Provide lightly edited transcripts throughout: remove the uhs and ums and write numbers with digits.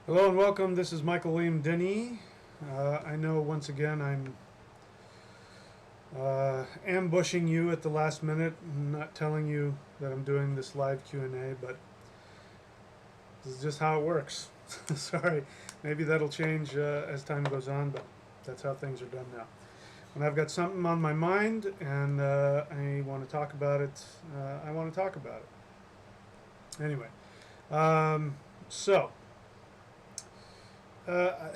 Hello and welcome. This is Michael William Denny. I know once again I'm ambushing you at the last minute, not telling you that I'm doing this live Q&A, but this is just how it works. Sorry, maybe that'll change as time goes on, but that's how things are done now. When I've got something on my mind and I want to talk about it, I want to talk about it. Anyway, so uh,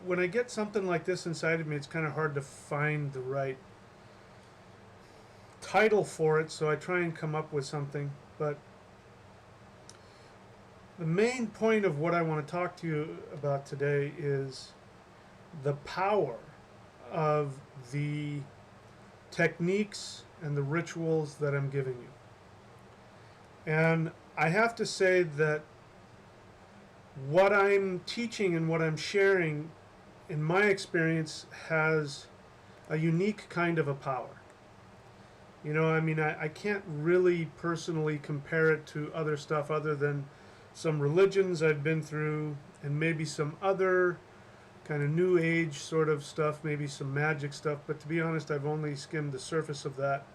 when I get something like this inside of me, it's kind of hard to find the right title for it, so I try and come up with something. But the main point of what I want to talk to you about today is the power of the techniques and the rituals that I'm giving you. And I have to say that what I'm teaching and what I'm sharing, in my experience, has a unique kind of a power. I can't really personally compare it to other stuff other than some religions I've been through and maybe some other kind of new age sort of stuff, maybe some magic stuff. But to be honest, I've only skimmed the surface of that.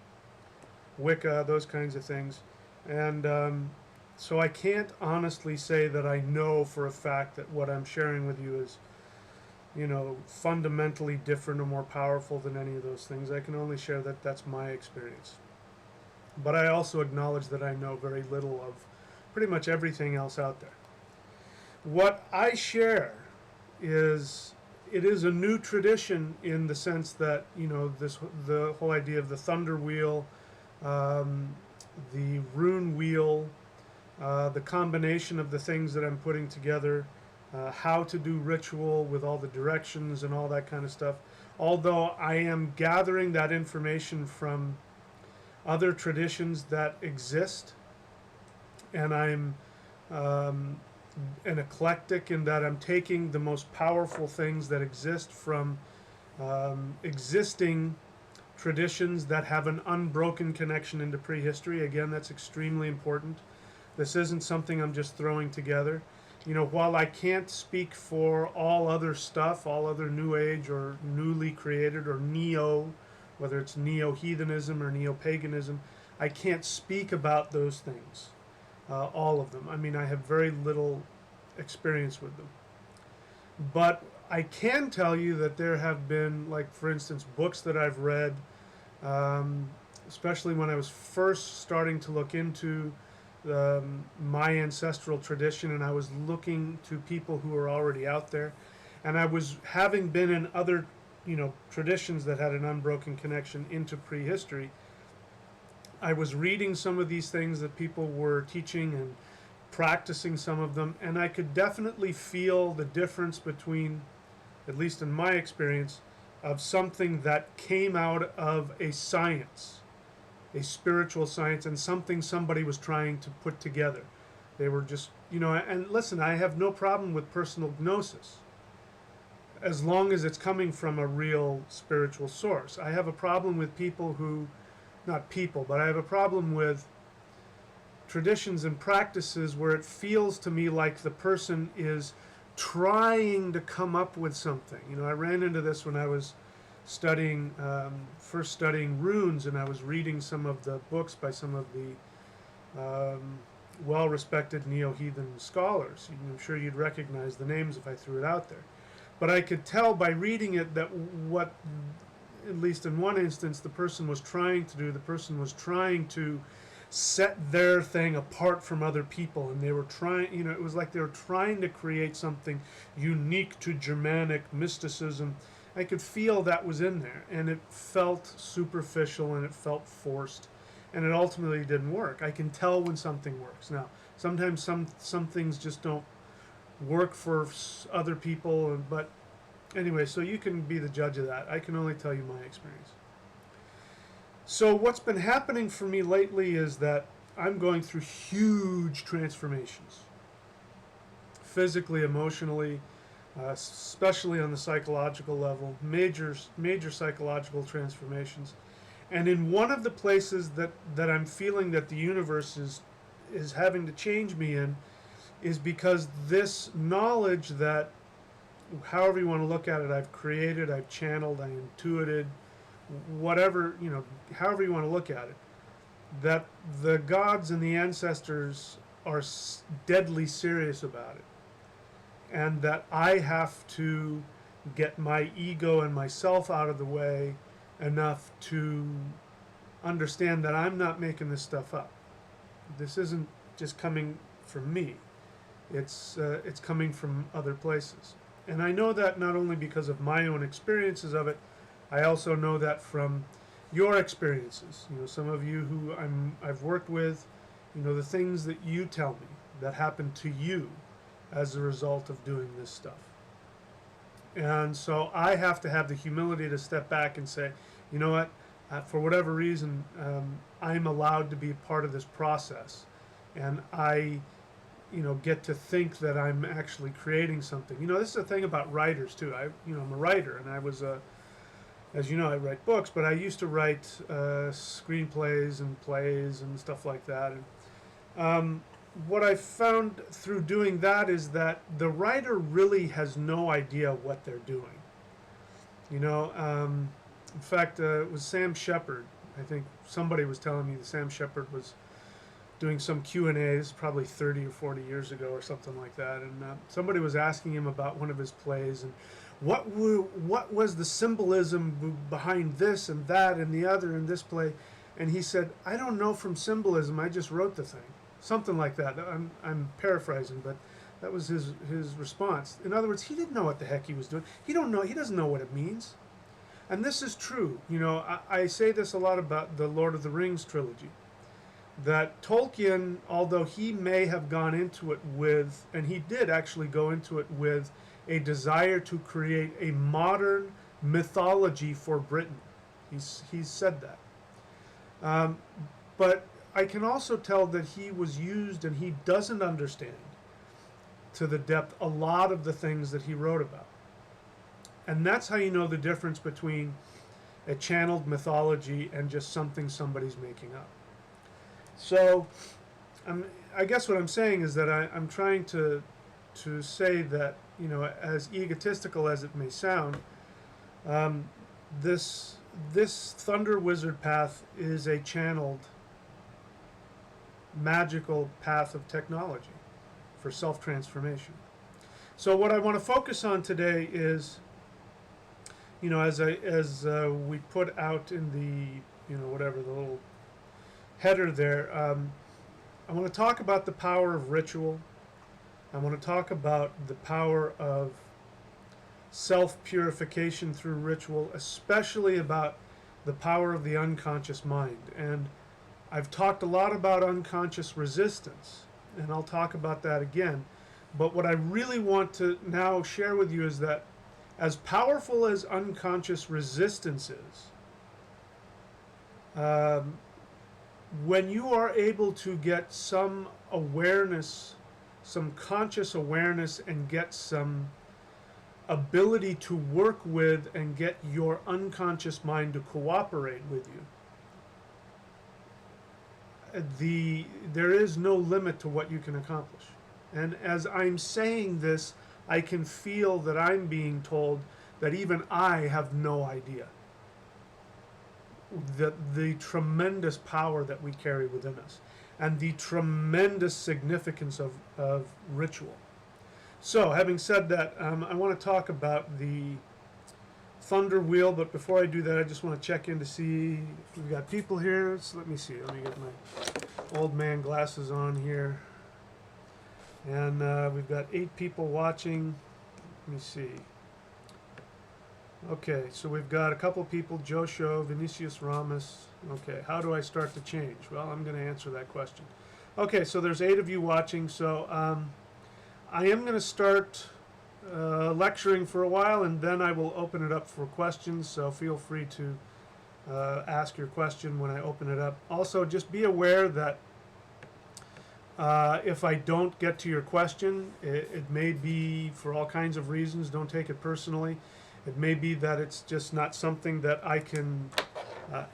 Wicca, those kinds of things. And so I can't honestly say that I know for a fact that what I'm sharing with you is, fundamentally different or more powerful than any of those things. I can only share that that's my experience. But I also acknowledge that I know very little of pretty much everything else out there. What I share is it is a new tradition in the sense that the whole idea of the thunder wheel, the rune wheel, the combination of the things that I'm putting together, how to do ritual with all the directions and all that kind of stuff. Although I am gathering that information from other traditions that exist, and I'm an eclectic in that I'm taking the most powerful things that exist from existing traditions that have an unbroken connection into prehistory. Again, that's extremely important. This isn't something I'm just throwing together. While I can't speak for all other stuff, all other New Age or newly created or neo, whether it's neo-heathenism or neo-paganism, I can't speak about those things, all of them. I have very little experience with them. But I can tell you that there have been, like, for instance, books that I've read, especially when I was first starting to look into my ancestral tradition, and I was looking to people who were already out there, and I was having been in other traditions that had an unbroken connection into prehistory. I was reading some of these things that people were teaching and practicing some of them, and I could definitely feel the difference between, at least in my experience, of something that came out of a science, a spiritual science, and something somebody was trying to put together. They were just, and listen, I have no problem with personal gnosis as long as it's coming from a real spiritual source. I have a problem with people who, not people, but I have a problem with traditions and practices where it feels to me like the person is trying to come up with something. I ran into this when I was studying, first studying runes, and I was reading some of the books by some of the well-respected neo-heathen scholars. I'm sure you'd recognize the names if I threw it out there. But I could tell by reading it that what, at least in one instance, the person was trying to do, the person was trying to set their thing apart from other people, and they were trying, it was like they were trying to create something unique to Germanic mysticism. I could feel that was in there, and it felt superficial and it felt forced, and it ultimately didn't work. I can tell when something works. Now, sometimes some things just don't work for other people, but anyway, so you can be the judge of that. I can only tell you my experience. So what's been happening for me lately is that I'm going through huge transformations, physically, emotionally, especially on the psychological level, major psychological transformations. And in one of the places that I'm feeling that the universe is having to change me in is because this knowledge that, however you want to look at it, I've created, I've channeled, I intuited, whatever, however you want to look at it, that the gods and the ancestors are deadly serious about it. And that I have to get my ego and myself out of the way enough to understand that I'm not making this stuff up. This isn't just coming from me. It's coming from other places. And I know that not only because of my own experiences of it, I also know that from your experiences. Some of you who I've worked with, the things that you tell me that happened to you as a result of doing this stuff. And so I have to have the humility to step back and say, you know what, for whatever reason, I'm allowed to be part of this process. And I, get to think that I'm actually creating something. This is the thing about writers too. I'm a writer, and I was as you know, I write books, but I used to write screenplays and plays and stuff like that. And what I found through doing that is that the writer really has no idea what they're doing. In fact, it was Sam Shepard. I think somebody was telling me that Sam Shepard was doing some Q&As probably 30 or 40 years ago or something like that. And somebody was asking him about one of his plays and what was the symbolism behind this and that and the other in this play. And he said, I don't know from symbolism, I just wrote the thing. Something like that. I'm paraphrasing, but that was his response. In other words, he didn't know what the heck he was doing. He doesn't know what it means. And this is true. I say this a lot about the Lord of the Rings trilogy. That Tolkien, although he may have gone into it with, and he did actually go into it with, a desire to create a modern mythology for Britain. He's said that. But I can also tell that he was used, and he doesn't understand to the depth a lot of the things that he wrote about. And that's how you know the difference between a channeled mythology and just something somebody's making up. So I guess what I'm saying is that I'm trying to say that, as egotistical as it may sound, this Thunder Wizard path is a channeled, magical path of technology for self-transformation. So what I want to focus on today is, as we put out in the, whatever, the little header there, I want to talk about the power of ritual. I want to talk about the power of self-purification through ritual, especially about the power of the unconscious mind. And I've talked a lot about unconscious resistance, and I'll talk about that again. But what I really want to now share with you is that as powerful as unconscious resistance is, when you are able to get some awareness, some conscious awareness, and get some ability to work with and get your unconscious mind to cooperate with you, there is no limit to what you can accomplish. And as I'm saying this, I can feel that I'm being told that even I have no idea that the tremendous power that we carry within us and the tremendous significance of ritual. So, having said that, I want to talk about the Thunder Wheel, but before I do that, I just want to check in to see if we've got people here. So let me see. Let me get my old man glasses on here. And we've got 8 people watching. Let me see. Okay, so we've got a couple people, Joshua, Vinicius Ramos. Okay, how do I start the change? Well, I'm going to answer that question. Okay, so there's 8 of you watching, so I am going to start lecturing for a while, and then I will open it up for questions, so feel free to ask your question when I open it up. Also, just be aware that if I don't get to your question, it may be for all kinds of reasons. Don't take it personally. It may be that it's just not something that I can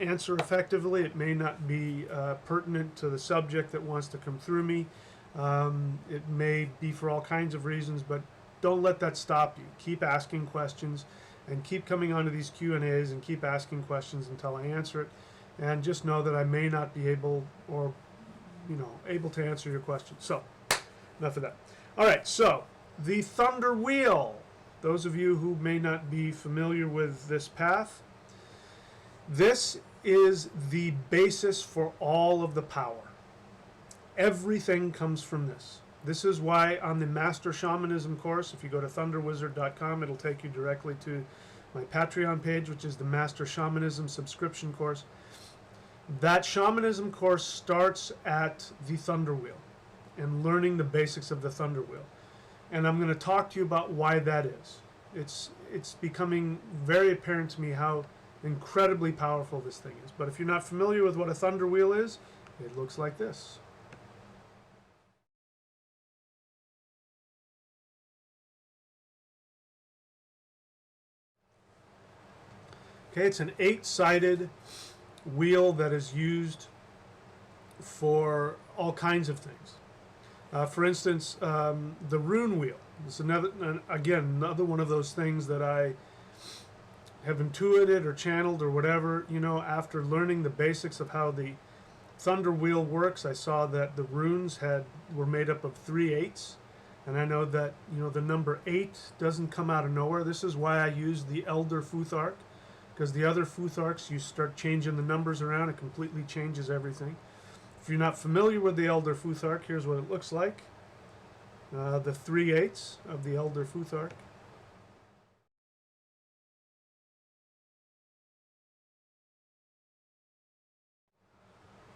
answer effectively. It may not be pertinent to the subject that wants to come through me. It may be for all kinds of reasons, but don't let that stop you. Keep asking questions and keep coming onto these Q&As and keep asking questions until I answer it. And just know that I may not be able able to answer your question. So, enough of that. All right, so the Thunder Wheel. Those of you who may not be familiar with this path, this is the basis for all of the power. Everything comes from this. This is why on the Master Shamanism course, if you go to thunderwizard.com, it'll take you directly to my Patreon page, which is the Master Shamanism subscription course. That shamanism course starts at the Thunder Wheel and learning the basics of the Thunder Wheel. And I'm going to talk to you about why that is. It's becoming very apparent to me how incredibly powerful this thing is. But if you're not familiar with what a Thunder Wheel is, it looks like this. Okay, it's an 8-sided wheel that is used for all kinds of things. For instance, the rune wheel. It's another one of those things that I have intuited or channeled or whatever. After learning the basics of how the Thunder Wheel works, I saw that the runes were made up of 3 8s. And I know that the number 8 doesn't come out of nowhere. This is why I use the Elder Futhark, because the other Futharks, you start changing the numbers around, it completely changes everything. If you're not familiar with the Elder Futhark, here's what it looks like. The 3 8s of the Elder Futhark.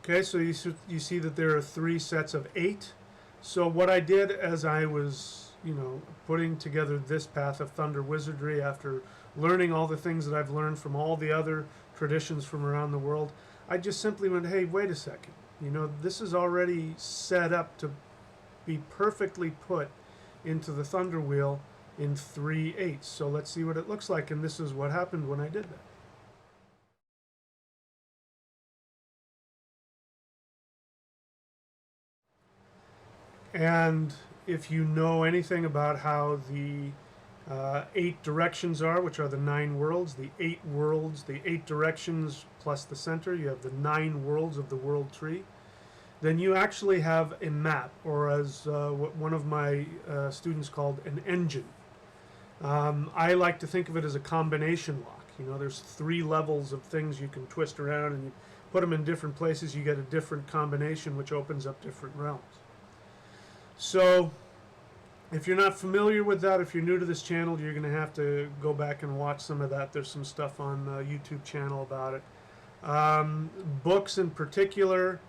Okay, so you see that there are 3 sets of 8. So what I did as I was, putting together this path of Thunder Wizardry after learning all the things that I've learned from all the other traditions from around the world, I just simply went, hey, wait a second. This is already set up to be perfectly put into the Thunder Wheel in 3 8s. So let's see what it looks like, and this is what happened when I did that. And if you know anything about how the 8 directions are, which are the 9 worlds, the 8 directions plus the center, you have the 9 worlds of the world tree, then you actually have a map, or as what one of my students called an engine. I like to think of it as a combination lock. There's 3 levels of things you can twist around, and you put them in different places, you get a different combination, which opens up different realms. So if you're not familiar with that, if you're new to this channel, you're going to have to go back and watch some of that. There's some stuff on the YouTube channel about it. Books in particular,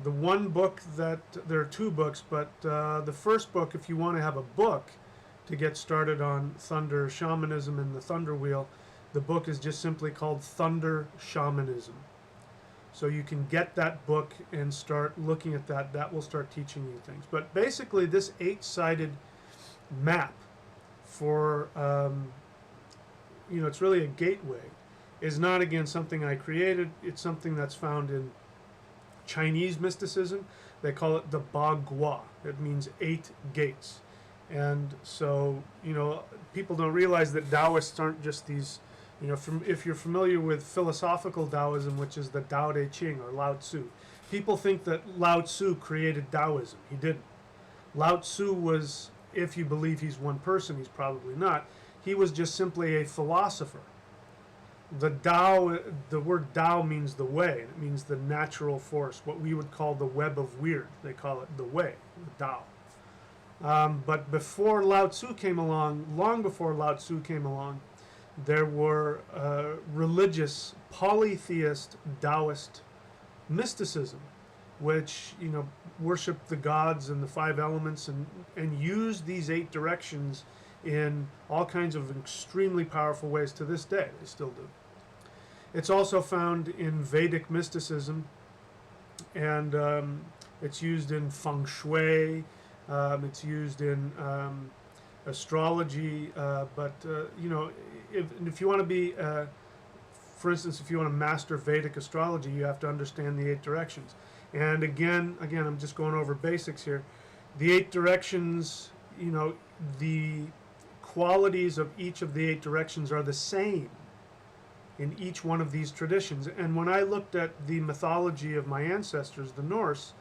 the one book there are 2 books, but the first book, if you want to have a book to get started on Thunder Shamanism and the Thunder Wheel, the book is just simply called Thunder Shamanism. So you can get that book and start looking at that. That will start teaching you things. But basically, this 8-sided map for, it's really a gateway, is not, again, something I created. It's something that's found in Chinese mysticism. They call it the Ba Gua. It means 8 gates. And so, people don't realize that Taoists aren't just these. If you're familiar with philosophical Taoism, which is the Tao Te Ching or Lao Tzu, people think that Lao Tzu created Taoism. He didn't. Lao Tzu was, if you believe he's one person, he's probably not. He was just simply a philosopher. The word Tao means the way. It means the natural force, what we would call the web of weird. They call it the way, the Tao. But before Lao Tzu came along, long before Lao Tzu came along, there were religious, polytheist, Taoist mysticism, which worshiped the gods and the 5 elements and used these 8 directions in all kinds of extremely powerful ways to this day. They still do. It's also found in Vedic mysticism, and it's used in feng shui. It's used in astrology, but if you want to be, for instance, if you want to master Vedic astrology, you have to understand the 8 directions. And again, I'm just going over basics here. The 8 directions, the qualities of each of the 8 directions are the same in each one of these traditions. And when I looked at the mythology of my ancestors, the Norse,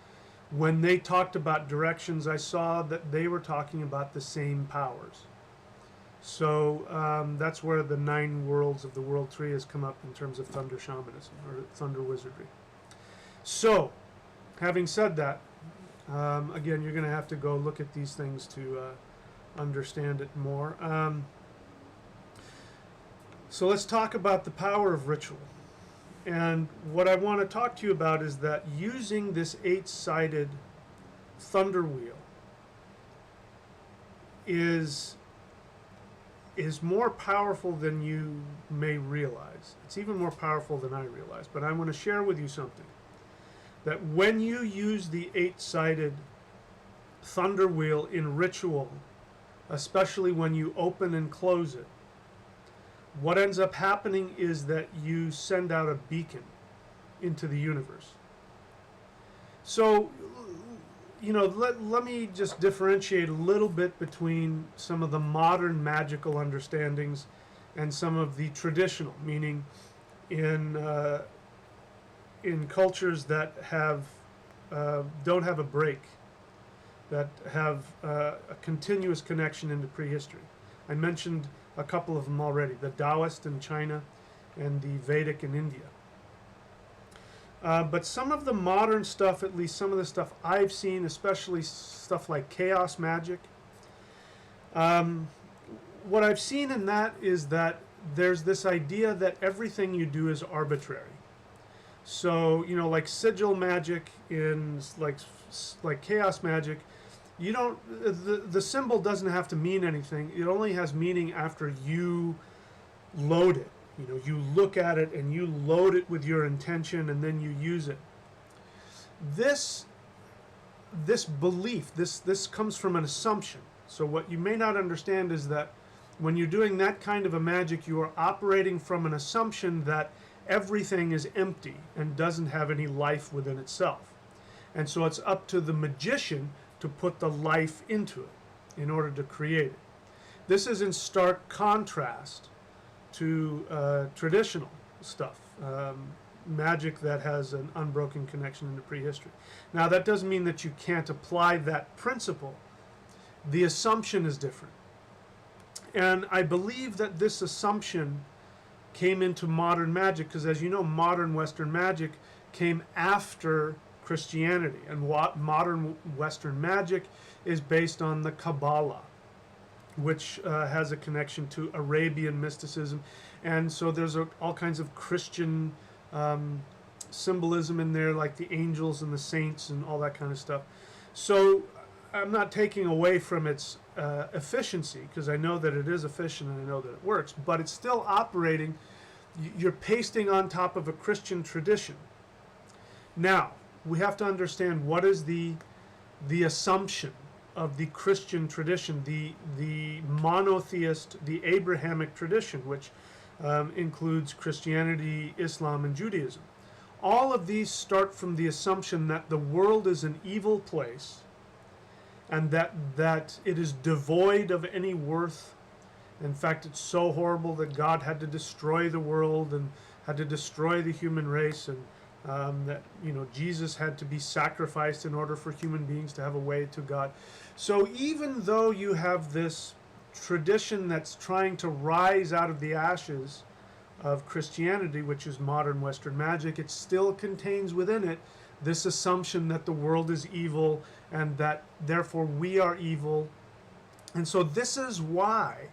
when they talked about directions, I saw that they were talking about the same powers. So that's where the 9 worlds of the world tree has come up in terms of thunder shamanism or thunder wizardry. So, having said that, again, you're going to have to go look at these things to understand it more. So let's talk about the power of ritual. And what I want to talk to you about is that using this 8-sided thunder wheel is more powerful than you may realize. It's even more powerful than I realize. But I'm going to share with you something. That when you use the 8-sided thunder wheel in ritual, especially when you open and close it, what ends up happening is that you send out a beacon into the universe. So, let me just differentiate a little bit between some of the modern magical understandings and some of the traditional, meaning in cultures that have don't have a break, that have a continuous connection into prehistory. I mentioned a couple of them already, the Taoist in China and the Vedic in India. But some of the modern stuff, at least some of the stuff I've seen, especially stuff like chaos magic, what I've seen in that is that there's this idea that everything you do is arbitrary. So, like sigil magic in like chaos magic, you don't, the symbol doesn't have to mean anything. It only has meaning after you load it. You look at it and you load it with your intention and then you use it. This belief, this comes from an assumption. So what you may not understand is that when you're doing that kind of a magic, you are operating from an assumption that everything is empty and doesn't have any life within itself. And so it's up to the magician to put the life into it in order to create it. This is in stark contrast to traditional stuff, magic that has an unbroken connection into prehistory. Now, that doesn't mean that you can't apply that principle. The assumption is different. And I believe that this assumption came into modern magic because, as you know, modern Western magic came after Christianity, and what modern Western magic is based on the Kabbalah, which has a connection to Arabian mysticism, and so there's all kinds of Christian symbolism in there, like the angels and the saints and all that kind of stuff. So I'm not taking away from its efficiency, because I know that it is efficient and I know that it works, but it's still operating. You're pasting on top of a Christian tradition. Now, we have to understand what is the assumption of the Christian tradition, the monotheist, the Abrahamic tradition, which includes Christianity, Islam, and Judaism. All of these start from the assumption that the world is an evil place and that it is devoid of any worth. In fact, it's so horrible that God had to destroy the world and had to destroy the human race, and that Jesus had to be sacrificed in order for human beings to have a way to God. So even though you have this tradition that's trying to rise out of the ashes of Christianity, which is modern Western magic, it still contains within it this assumption that the world is evil and that therefore we are evil. And so this is why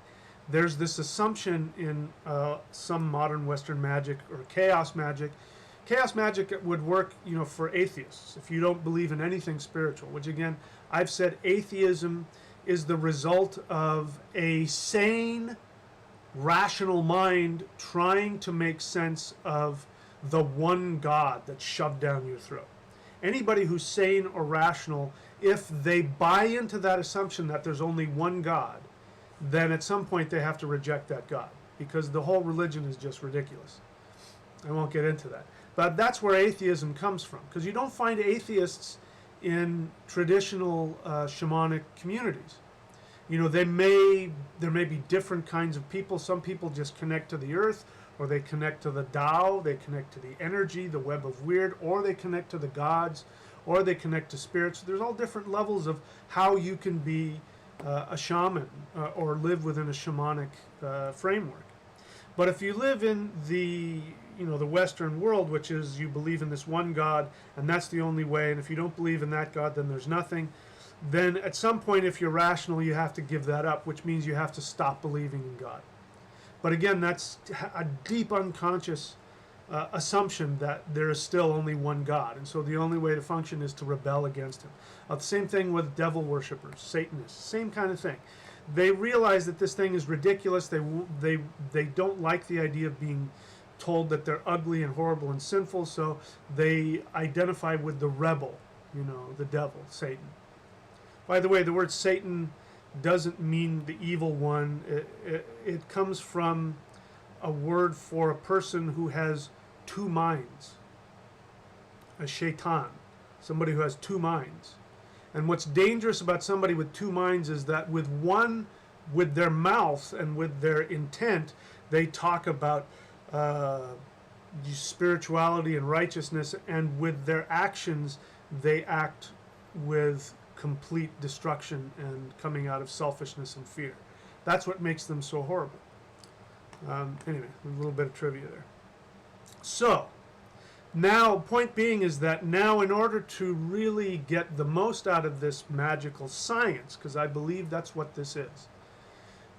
there's this assumption in some modern Western magic or chaos magic. Chaos magic would work, for atheists, if you don't believe in anything spiritual, which again, I've said atheism is the result of a sane, rational mind trying to make sense of the one God that's shoved down your throat. Anybody who's sane or rational, if they buy into that assumption that there's only one God, then at some point they have to reject that God, because the whole religion is just ridiculous. I won't get into that. But that's where atheism comes from, because you don't find atheists in traditional shamanic communities. You know, there may be different kinds of people. Some people just connect to the earth, or they connect to the Tao, they connect to the energy, the web of weird, or they connect to the gods, or they connect to spirits. There's all different levels of how you can be a shaman or live within a shamanic framework. But if you live in the the Western world, which is you believe in this one God and that's the only way, and if you don't believe in that God, then there's nothing. Then at some point, if you're rational, you have to give that up, which means you have to stop believing in God. But again, that's a deep unconscious assumption that there is still only one God, and so the only way to function is to rebel against him. The same thing with devil worshippers, Satanists, same kind of thing. They realize that this thing is ridiculous. They don't like the idea of being told that they're ugly and horrible and sinful, so they identify with the rebel, the devil, Satan. By the way, the word Satan doesn't mean the evil one. It comes from a word for a person who has two minds. A shaitan, somebody who has two minds. And what's dangerous about somebody with two minds is that with their mouth and with their intent, they talk about spirituality and righteousness, and with their actions, they act with complete destruction and coming out of selfishness and fear. That's what makes them so horrible. Anyway, a little bit of trivia there. So, now, point being is that now in order to really get the most out of this magical science, because I believe that's what this is.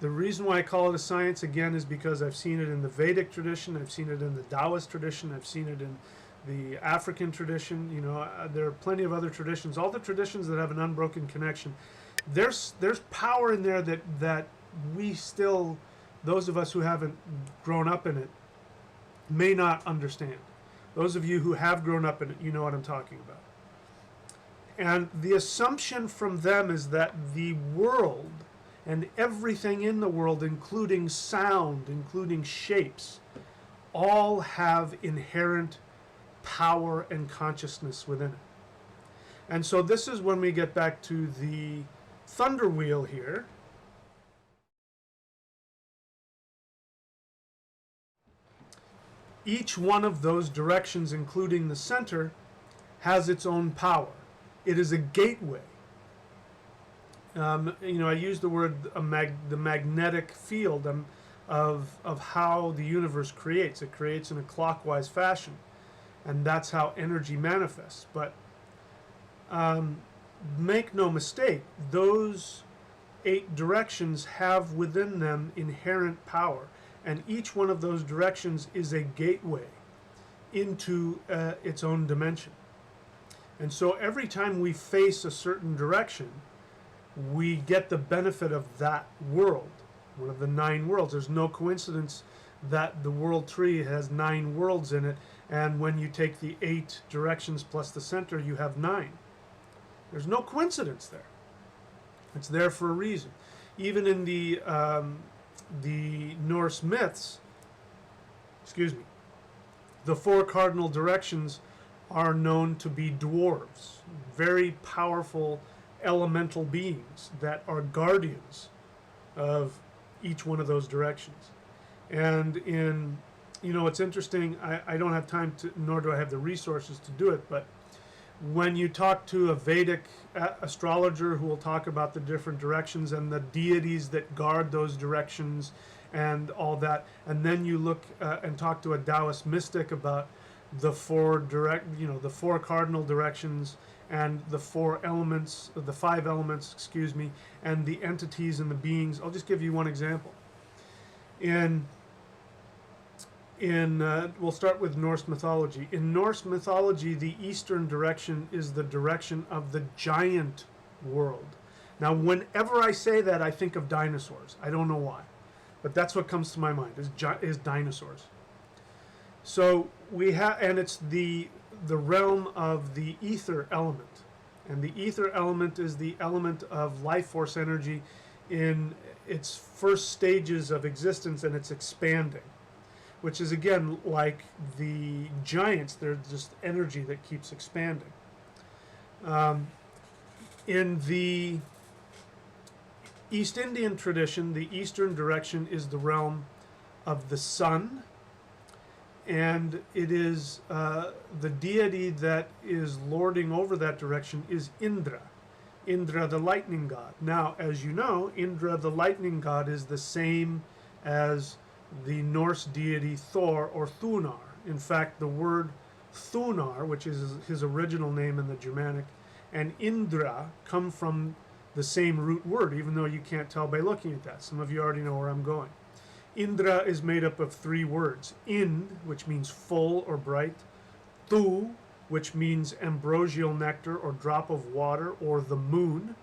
The reason why I call it a science, again, is because I've seen it in the Vedic tradition, I've seen it in the Taoist tradition, I've seen it in the African tradition. There are plenty of other traditions, all the traditions that have an unbroken connection. There's power in there that we still, those of us who haven't grown up in it, may not understand. Those of you who have grown up in it, you know what I'm talking about. And the assumption from them is that the world and everything in the world, including sound, including shapes, all have inherent power and consciousness within it. And so this is when we get back to the thunder wheel here. Each one of those directions, including the center, has its own power. It is a gateway. I use the word the magnetic field of how the universe creates. It creates in a clockwise fashion, and that's how energy manifests. But make no mistake, those 8 directions have within them inherent power. And each one of those directions is a gateway into its own dimension. And so every time we face a certain direction, we get the benefit of that world, one of the 9 worlds. There's no coincidence that the world tree has 9 worlds in it, and when you take the 8 directions plus the center, you have 9. There's no coincidence there. It's there for a reason. Even in the Norse myths, the 4 cardinal directions are known to be dwarves, very powerful elemental beings that are guardians of each one of those directions. And it's interesting, I don't have time to, nor do I have the resources to do it, but when you talk to a Vedic astrologer who will talk about the different directions and the deities that guard those directions and all that, and then you look and talk to a Taoist mystic about the 4 cardinal directions and the 4 elements, the 5 elements, and the entities and the beings. I'll just give you one example. We'll start with Norse mythology. In Norse mythology, the eastern direction is the direction of the giant world. Now, whenever I say that, I think of dinosaurs. I don't know why, but that's what comes to my mind, is dinosaurs. So we have, and it's the realm of the ether element. And the ether element is the element of life force energy in its first stages of existence, and it's expanding, which is again like the giants. They're just energy that keeps expanding. Um, in the East Indian tradition, the eastern direction is the realm of the sun, and it is the deity that is lording over that direction is Indra. Indra, the lightning god. Now, as you know, Indra, the lightning god, is the same as the Norse deity Thor or Thunar. In fact, the word Thunar, which is his original name in the Germanic, and Indra come from the same root word, even though you can't tell by looking at that. Some of you already know where I'm going. Indra is made up of three words. Ind, which means full or bright. Thu, which means ambrosial nectar or drop of water or the moon.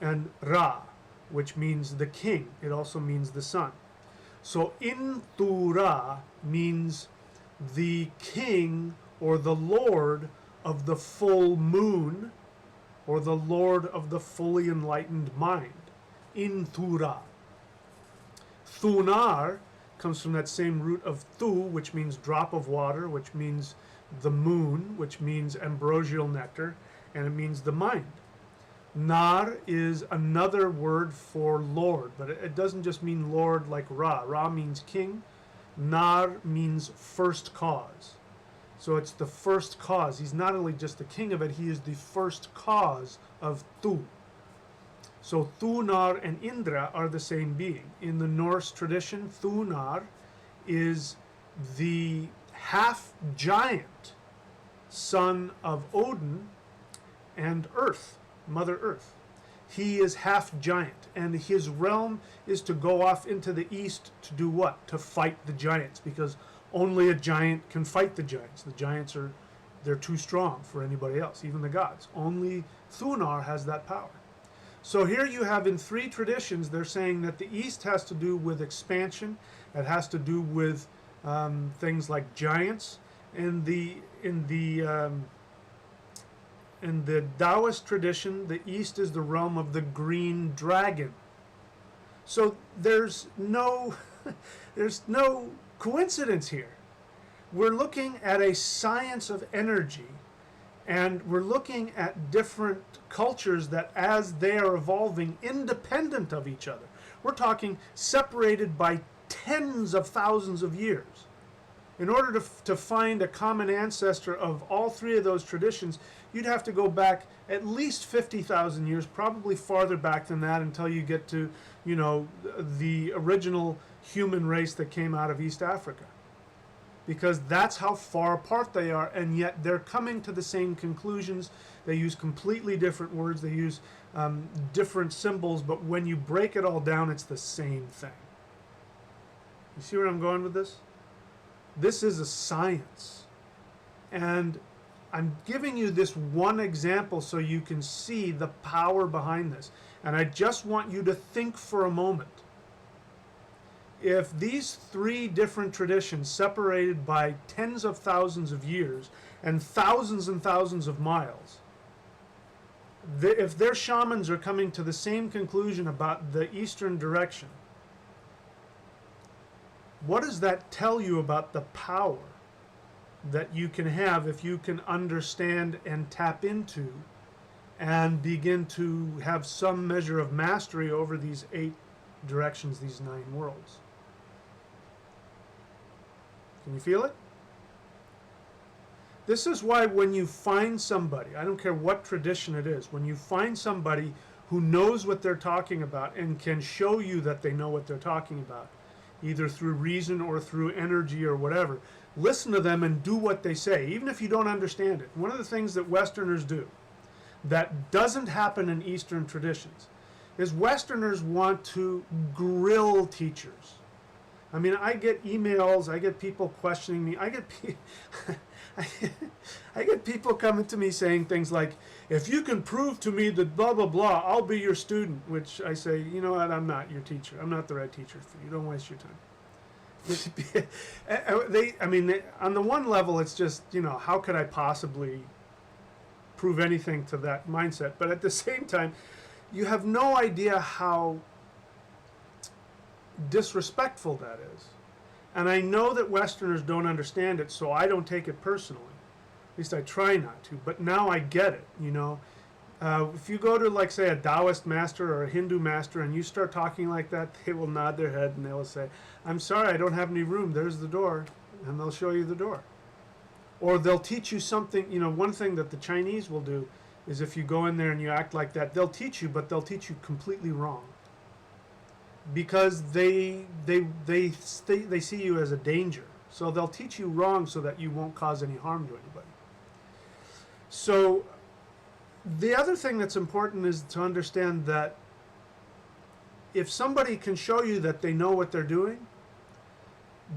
And Ra, which means the king. It also means the sun. So Intura means the king or the lord of the full moon, or the lord of the fully enlightened mind. Intura. Thunar comes from that same root of thu, which means drop of water, which means the moon, which means ambrosial nectar, and it means the mind. Nar is another word for lord, but it doesn't just mean lord like Ra. Ra means king. Nar means first cause. So it's the first cause. He's not only just the king of it, he is the first cause of Thu. So Thunar and Indra are the same being. In the Norse tradition, Thunar is the half-giant son of Odin and Earth, Mother Earth. He is half-giant, and his realm is to go off into the east to do what? To fight the giants, because only a giant can fight the giants. The giants they're too strong for anybody else, even the gods. Only Thunar has that power. So here you have in three traditions, they're saying that the East has to do with expansion. It has to do with things like giants. In the Taoist tradition, the East is the realm of the green dragon. So there's no coincidence here. We're looking at a science of energy, and we're looking at different cultures that as they are evolving independent of each other. We're talking separated by tens of thousands of years. In order to find a common ancestor of all three of those traditions, you'd have to go back at least 50,000 years, probably farther back than that, until you get to, the original human race that came out of East Africa. Because that's how far apart they are, and yet they're coming to the same conclusions. They use completely different words, they use different symbols, but when you break it all down, it's the same thing. You see where I'm going with this? This is a science. And I'm giving you this one example so you can see the power behind this. And I just want you to think for a moment. If these three different traditions, separated by tens of thousands of years and thousands of miles, if their shamans are coming to the same conclusion about the eastern direction, what does that tell you about the power that you can have if you can understand and tap into and begin to have some measure of mastery over these 8 directions, these 9 worlds? Can you feel it? This is why when you find somebody, I don't care what tradition it is, when you find somebody who knows what they're talking about and can show you that they know what they're talking about, either through reason or through energy or whatever, listen to them and do what they say, even if you don't understand it. One of the things that Westerners do that doesn't happen in Eastern traditions is Westerners want to grill teachers. I mean, I get emails, I get people questioning me, I get people coming to me saying things like, if you can prove to me that blah, blah, blah, I'll be your student, which I say, you know what, I'm not your teacher. I'm not the right teacher for you. Don't waste your time. On the one level, it's just, how could I possibly prove anything to that mindset? But at the same time, you have no idea how disrespectful that is. And I know that Westerners don't understand it, so I don't take it personally. At least I try not to. But now I get it, If you go to, like, say, a Taoist master or a Hindu master and you start talking like that, they will nod their head and they will say, I'm sorry, I don't have any room. There's the door. And they'll show you the door. Or they'll teach you something. One thing that the Chinese will do is if you go in there and you act like that, they'll teach you, but they'll teach you completely wrong. Because they see you as a danger. So they'll teach you wrong so that you won't cause any harm to anybody. So the other thing that's important is to understand that if somebody can show you that they know what they're doing,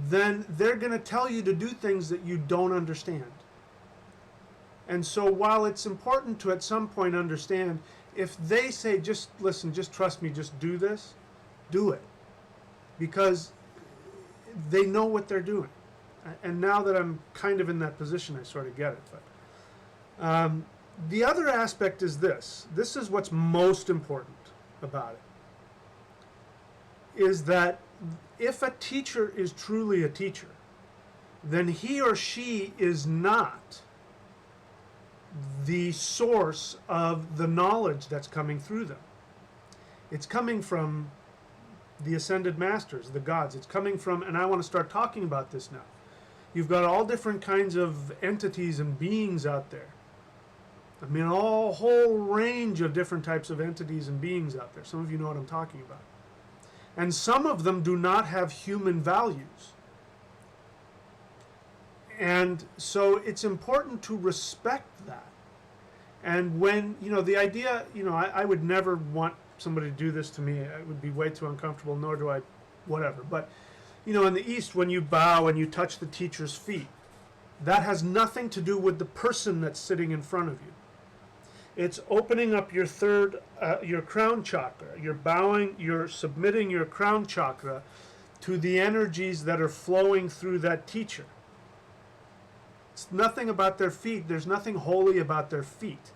then they're going to tell you to do things that you don't understand. And so while it's important to at some point understand, if they say, just listen, just trust me, just do this, do it. Because they know what they're doing. And now that I'm kind of in that position, I sort of get it. But the other aspect is this. This is what's most important about it. Is that if a teacher is truly a teacher, then he or she is not the source of the knowledge that's coming through them. It's coming from the ascended masters, the gods. It's coming from, and I want to start talking about this now. You've got all different kinds of entities and beings out there. I mean, a whole range of different types of entities and beings out there. Some of you know what I'm talking about. And some of them do not have human values. And so it's important to respect that. And when, the idea, I would never want somebody to do this to me. It would be way too uncomfortable, nor do I, whatever. But, in the East, when you bow and you touch the teacher's feet, that has nothing to do with the person that's sitting in front of you. It's opening up your your crown chakra. You're bowing, you're submitting your crown chakra to the energies that are flowing through that teacher. It's nothing about their feet. There's nothing holy about their feet.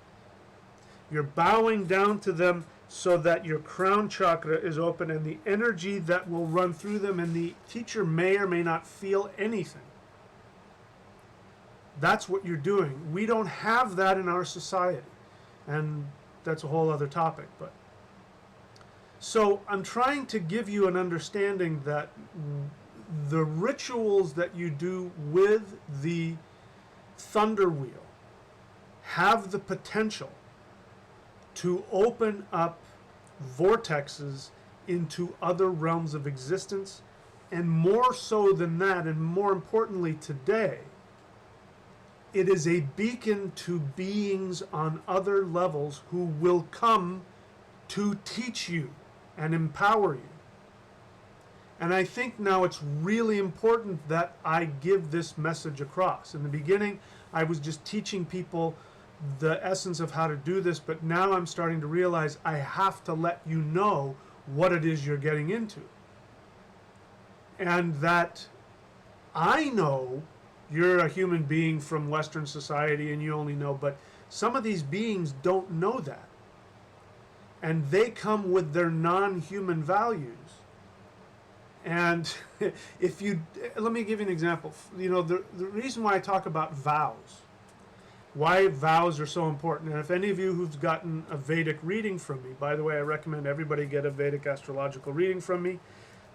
You're bowing down to them so that your crown chakra is open and the energy that will run through them, and the teacher may or may not feel anything. That's what you're doing. We don't have that in our society. And that's a whole other topic. But so I'm trying to give you an understanding that the rituals that you do with the thunder wheel have the potential to open up vortexes into other realms of existence, and more so than that, and more importantly today, it is a beacon to beings on other levels who will come to teach you and empower you. And I think now it's really important that I give this message across. In the beginning, I was just teaching people the essence of how to do this, but now I'm starting to realize I have to let you know what it is you're getting into. And that I know you're a human being from Western society and you only know, but some of these beings don't know that. And they come with their non-human values. And if you, let me give you an example. The reason why I talk about vows, why vows are so important, and if any of you who've gotten a Vedic reading from me, by the way, I recommend everybody get a Vedic astrological reading from me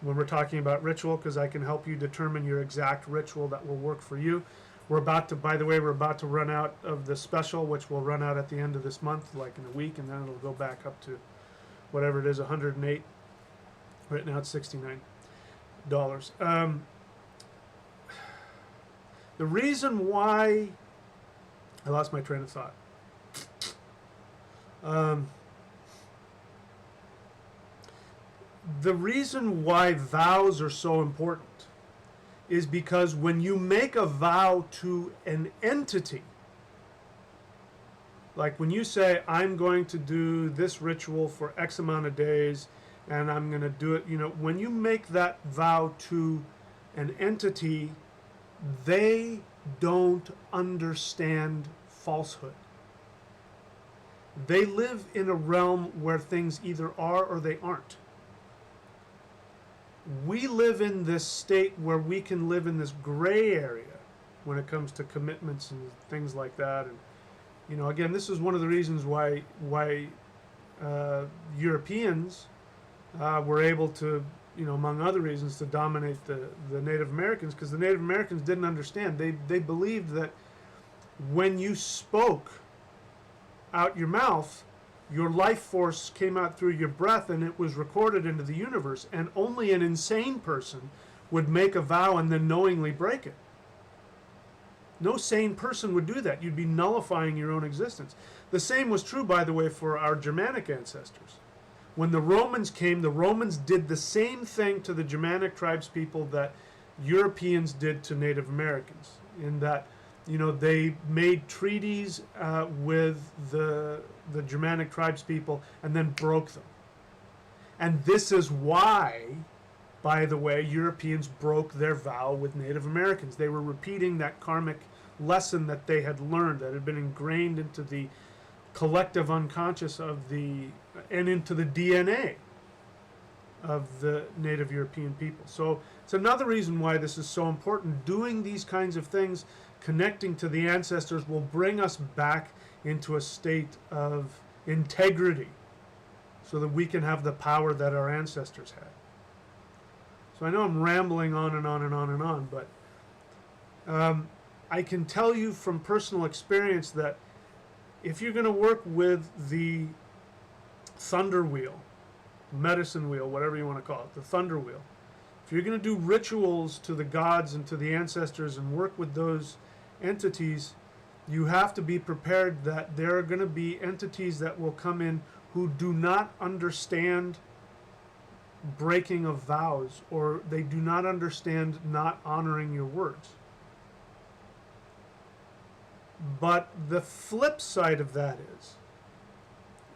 when we're talking about ritual, because I can help you determine your exact ritual that will work for you. We're about to run out of the special, which will run out at the end of this month, like in a week, and then it'll go back up to whatever it is, 108. Right now it's $69. The reason why I lost my train of thought. The reason why vows are so important is because when you make a vow to an entity, like when you say, I'm going to do this ritual for X amount of days, and I'm going to do it, when you make that vow to an entity, they don't understand falsehood. They live in a realm where things either are or they aren't. We live in this state where we can live in this gray area when it comes to commitments and things like that. And again, this is one of the reasons why Europeans were able to, among other reasons, to dominate the Native Americans, because the Native Americans didn't understand. They believed that when you spoke out your mouth, your life force came out through your breath and it was recorded into the universe, and only an insane person would make a vow and then knowingly break it. No sane person would do that. You'd be nullifying your own existence. The same was true, by the way, for our Germanic ancestors. When the Romans came, the Romans did the same thing to the Germanic tribes people that Europeans did to Native Americans, in that they made treaties with the Germanic tribes people and then broke them. And this is why, by the way, Europeans broke their vow with Native Americans. They were repeating that karmic lesson that they had learned, that had been ingrained into the collective unconscious and into the DNA of the Native European people. So it's another reason why this is so important. Doing these kinds of things, connecting to the ancestors, will bring us back into a state of integrity so that we can have the power that our ancestors had. So I know I'm rambling on and on and on and on, but I can tell you from personal experience that if you're going to work with the thunder wheel, medicine wheel, whatever you want to call it, the thunder wheel, if you're going to do rituals to the gods and to the ancestors and work with those entities, you have to be prepared that there are going to be entities that will come in who do not understand breaking of vows, or they do not understand not honoring your words. But the flip side of that is,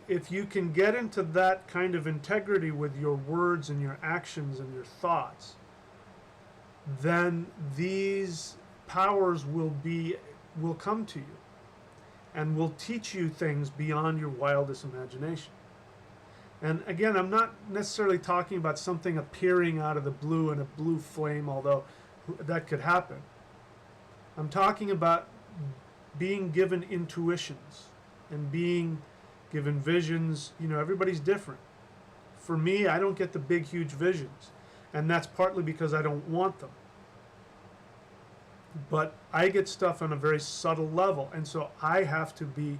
if you can get into that kind of integrity with your words and your actions and your thoughts, then these powers will come to you and will teach you things beyond your wildest imagination. And again, I'm not necessarily talking about something appearing out of the blue in a blue flame, although that could happen. I'm talking about being given intuitions and being given visions. Everybody's different. For me, I don't get the big, huge visions, and that's partly because I don't want them. But I get stuff on a very subtle level, and so I have to be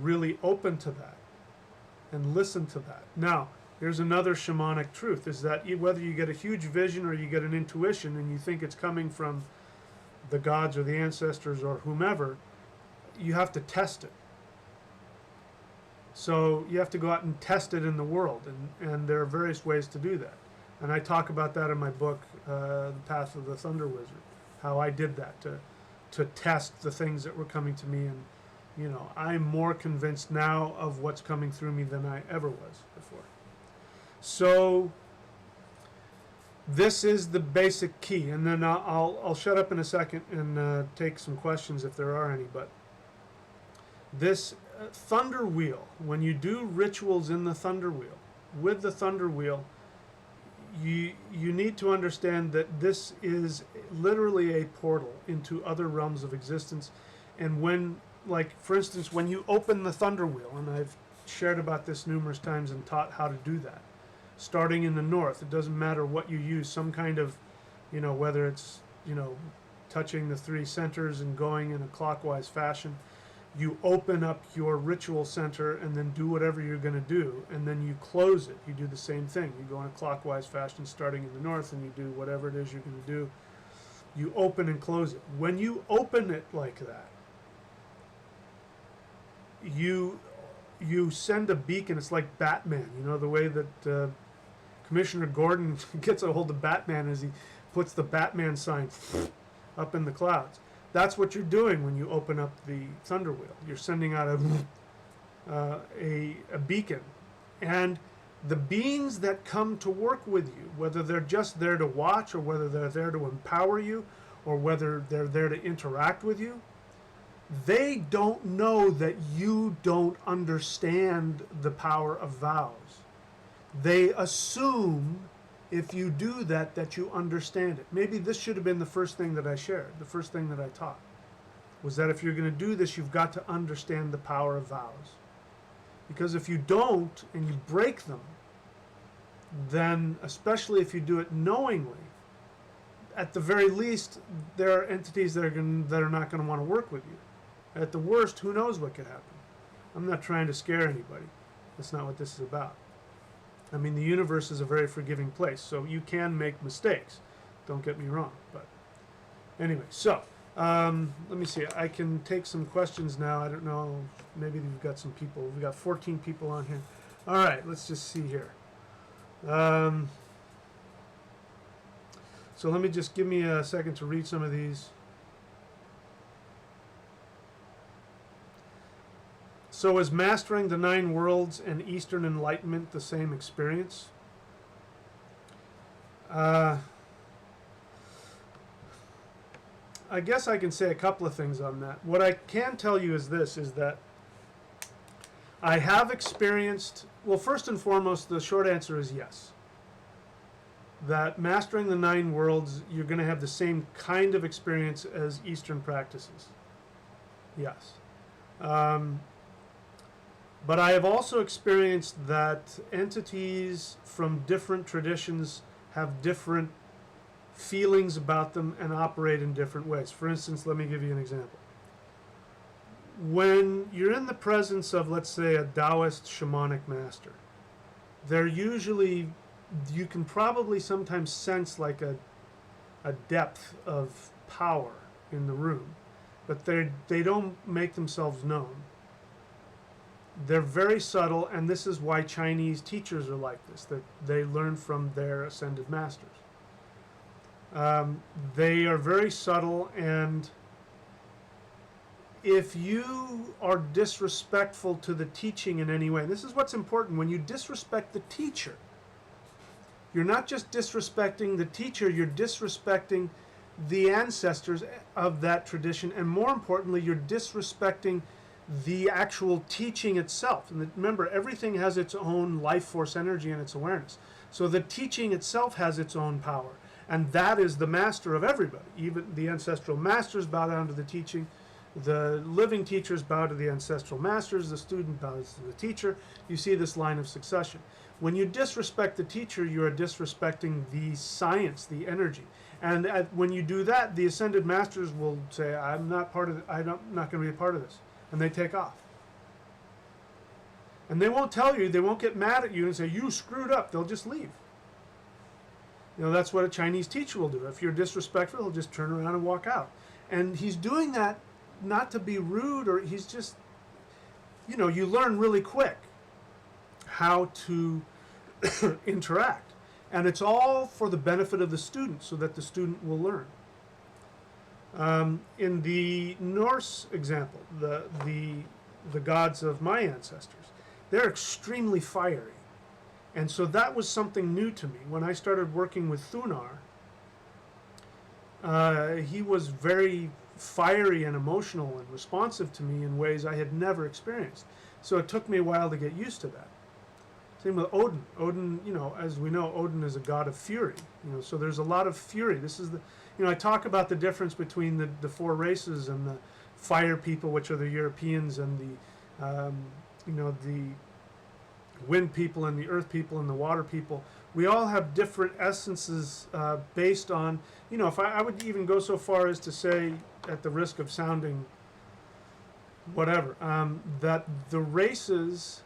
really open to that and listen to that. Now, here's another shamanic truth, is that whether you get a huge vision or you get an intuition and you think it's coming from the gods or the ancestors or whomever, you have to test it. So you have to go out and test it in the world, and there are various ways to do that. And I talk about that in my book, The Path of the Thunder Wizard, how I did that to test the things that were coming to me. And I'm more convinced now of what's coming through me than I ever was before. So this is the basic key, and then I'll shut up in a second and take some questions if there are any. But this thunder wheel, when you do rituals in the thunder wheel, with the thunder wheel, you need to understand that this is literally a portal into other realms of existence. And when, like, for instance, when you open the thunder wheel, and I've shared about this numerous times and taught how to do that, starting in the north, it doesn't matter what you use, some kind of, whether it's, touching the three centers and going in a clockwise fashion, you open up your ritual center and then do whatever you're going to do, and then you close it. You do the same thing. You go in a clockwise fashion starting in the north, and you do whatever it is you're going to do. You open and close it. When you open it like that, you send a beacon. It's like Batman, the way that Commissioner Gordon gets a hold of Batman as he puts the Batman sign up in the clouds. That's what you're doing when you open up the thunder wheel. You're sending out a beacon. And the beings that come to work with you, whether they're just there to watch, or whether they're there to empower you, or whether they're there to interact with you, they don't know that you don't understand the power of vows. They assume if you do that, that you understand it. Maybe this should have been the first thing that I shared, the first thing that I taught, was that if you're going to do this, you've got to understand the power of vows. Because if you don't and you break them, then, especially if you do it knowingly, at the very least, there are entities that are not going to want to work with you. At the worst, who knows what could happen? I'm not trying to scare anybody. That's not what this is about. I mean, the universe is a very forgiving place, so you can make mistakes. Don't get me wrong. But anyway, so let me see. I can take some questions now. I don't know. Maybe we've got some people. We've got 14 people on here. All right, let's just see here. So let me just give me a second to read some of these. So is mastering the 9 worlds and Eastern Enlightenment the same experience? I guess I can say a couple of things on that. What I can tell you is this, is that I have experienced, well, first and foremost, the short answer is yes. That mastering the 9 worlds, you're going to have the same kind of experience as Eastern practices. Yes. But I have also experienced that entities from different traditions have different feelings about them and operate in different ways. For instance, let me give you an example. When you're in the presence of, let's say, a Taoist shamanic master, they're usually, you can probably sometimes sense like a depth of power in the room, but they don't make themselves known. They're very subtle, and this is why Chinese teachers are like this, that they learn from their ascended masters. They are very subtle, and if you are disrespectful to the teaching in any way, and this is what's important, when you disrespect the teacher, you're not just disrespecting the teacher, you're disrespecting the ancestors of that tradition, and more importantly, you're disrespecting the actual teaching itself. And remember, everything has its own life force energy and its awareness. So the teaching itself has its own power, and that is the master of everybody. Even the ancestral masters bow down to the teaching. The living teachers bow to the ancestral masters. The student bows to the teacher. You see this line of succession. When you disrespect the teacher, you are disrespecting the science, the energy. And when you do that, the ascended masters will say, I'm not part of it. I'm not going to be a part of this. And they take off. And they won't tell you, they won't get mad at you and say, you screwed up. They'll just leave. You know, that's what a Chinese teacher will do. If you're disrespectful, he'll just turn around and walk out. And he's doing that not to be rude, or he's just, you know, you learn really quick how to interact. And it's all for the benefit of the student, so that the student will learn. In the Norse example, the gods of my ancestors, they're extremely fiery. And so that was something new to me. When I started working with Thunar, he was very fiery and emotional and responsive to me in ways I had never experienced. So it took me a while to get used to that. Same with Odin. Odin, you know, as we know, Odin is a god of fury. You know, so there's a lot of fury. This is the, you know, I talk about the difference between the 4 races and the fire people, which are the Europeans, and the, you know, the wind people and the earth people and the water people. We all have different essences based on, you know, if I would even go so far as to say, at the risk of sounding whatever, that the races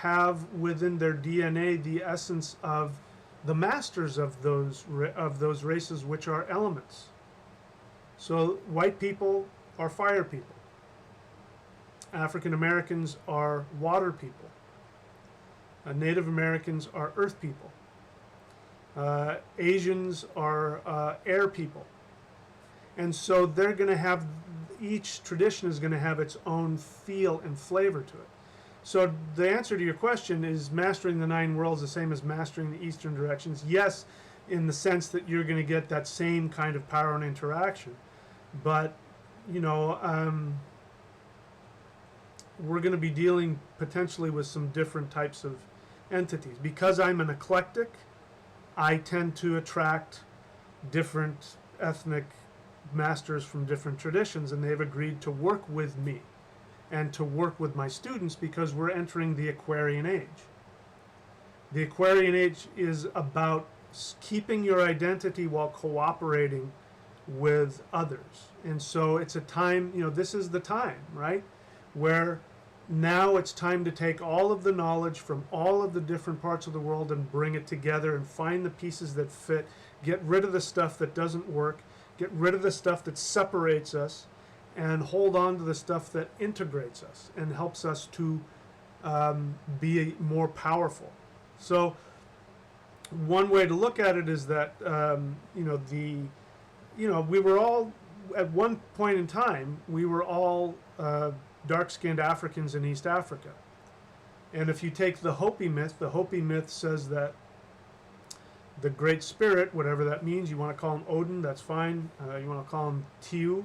have within their DNA the essence of the masters of those races, which are elements. So white people are fire people. African Americans are water people. Native Americans are earth people. Asians are air people. And so they're going to have, each tradition is going to have its own feel and flavor to it. So the answer to your question is, mastering the 9 worlds the same as mastering the Eastern directions? Yes, in the sense that you're going to get that same kind of power and interaction. But, you know, we're going to be dealing potentially with some different types of entities. Because I'm an eclectic, I tend to attract different ethnic masters from different traditions, and they've agreed to work with me and to work with my students because we're entering the Aquarian Age. The Aquarian Age is about keeping your identity while cooperating with others. And so it's a time, this is the time, right? Where now it's time to take all of the knowledge from all of the different parts of the world and bring it together and find the pieces that fit, get rid of the stuff that doesn't work, get rid of the stuff that separates us, and hold on to the stuff that integrates us and helps us to be more powerful. So one way to look at it is that we were all at one point in time we were all dark-skinned Africans in East Africa. And if you take the Hopi myth says that the Great Spirit, whatever that means, you want to call him Odin, that's fine. You want to call him Tiu,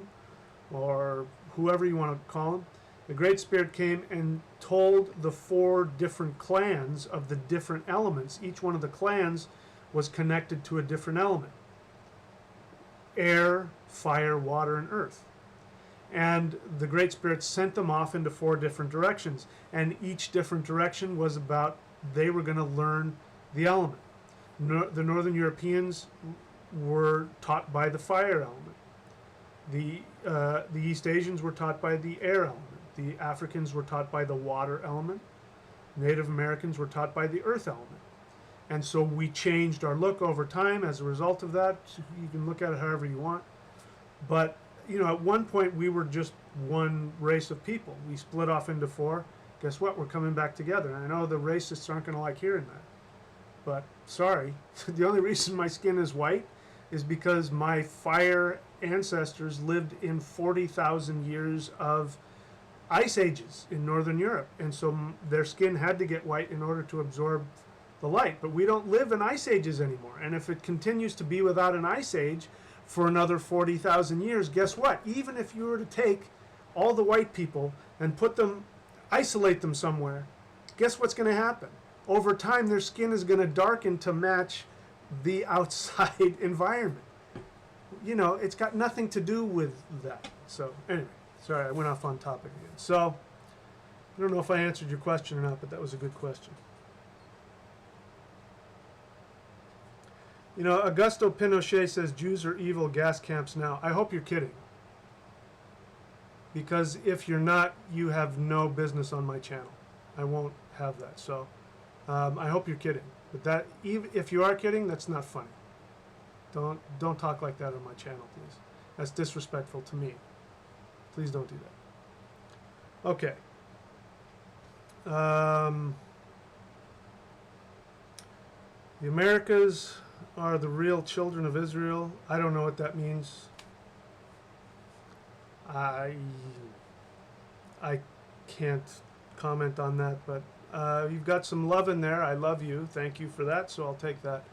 or whoever you want to call him. The Great Spirit came and told the 4 different clans of the different elements. Each one of the clans was connected to a different element: air, fire, water, and earth. And the Great Spirit sent them off into 4 different directions. And each different direction was about they were going to learn the element. The Northern Europeans were taught by the fire element. The East Asians were taught by the air element. The Africans were taught by the water element. Native Americans were taught by the earth element. And so we changed our look over time as a result of that. You can look at it however you want. But, at one point we were just one race of people. We split off into 4. Guess what? We're coming back together. And I know the racists aren't going to like hearing that. But, sorry. The only reason my skin is white is because my fire ancestors lived in 40,000 years of ice ages in Northern Europe. And so their skin had to get white in order to absorb the light. But we don't live in ice ages anymore. And if it continues to be without an ice age for another 40,000 years, guess what? Even if you were to take all the white people and isolate them somewhere, guess what's going to happen? Over time, their skin is going to darken to match the outside environment. It's got nothing to do with that. So anyway, sorry, I went off on topic again. So I don't know if I answered your question or not, but that was a good question. Augusto Pinochet says Jews are evil, gas camps now. I hope you're kidding. Because if you're not, you have no business on my channel. I won't have that. So I hope you're kidding. But that, even if you are kidding, that's not funny. Don't talk like that on my channel, please. That's disrespectful to me. Please don't do that. Okay. The Americas are the real children of Israel. I don't know what that means. I can't comment on that, but you've got some love in there. I love you. Thank you for that, so I'll take that.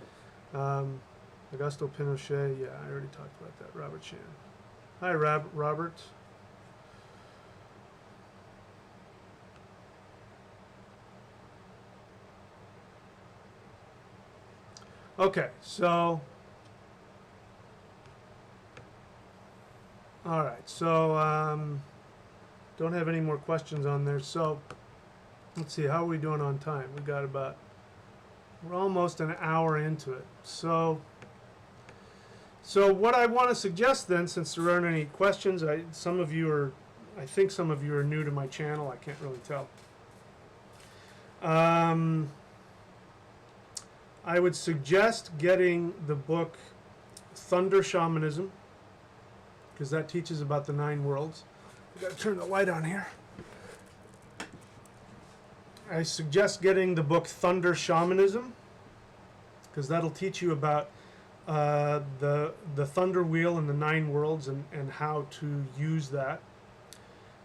Augusto Pinochet, yeah, I already talked about that. Robert Shan. Hi, Robert. Okay, so all right, so don't have any more questions on there. So let's see, how are we doing on time? We're almost an hour into it. So what I want to suggest then, since there aren't any questions, I think some of you are new to my channel. I can't really tell. I would suggest getting the book Thunder Shamanism, because that teaches about the 9 worlds. I've got to turn the light on here. I suggest getting the book Thunder Shamanism, because that'll teach you about the thunder wheel and the 9 worlds and how to use that.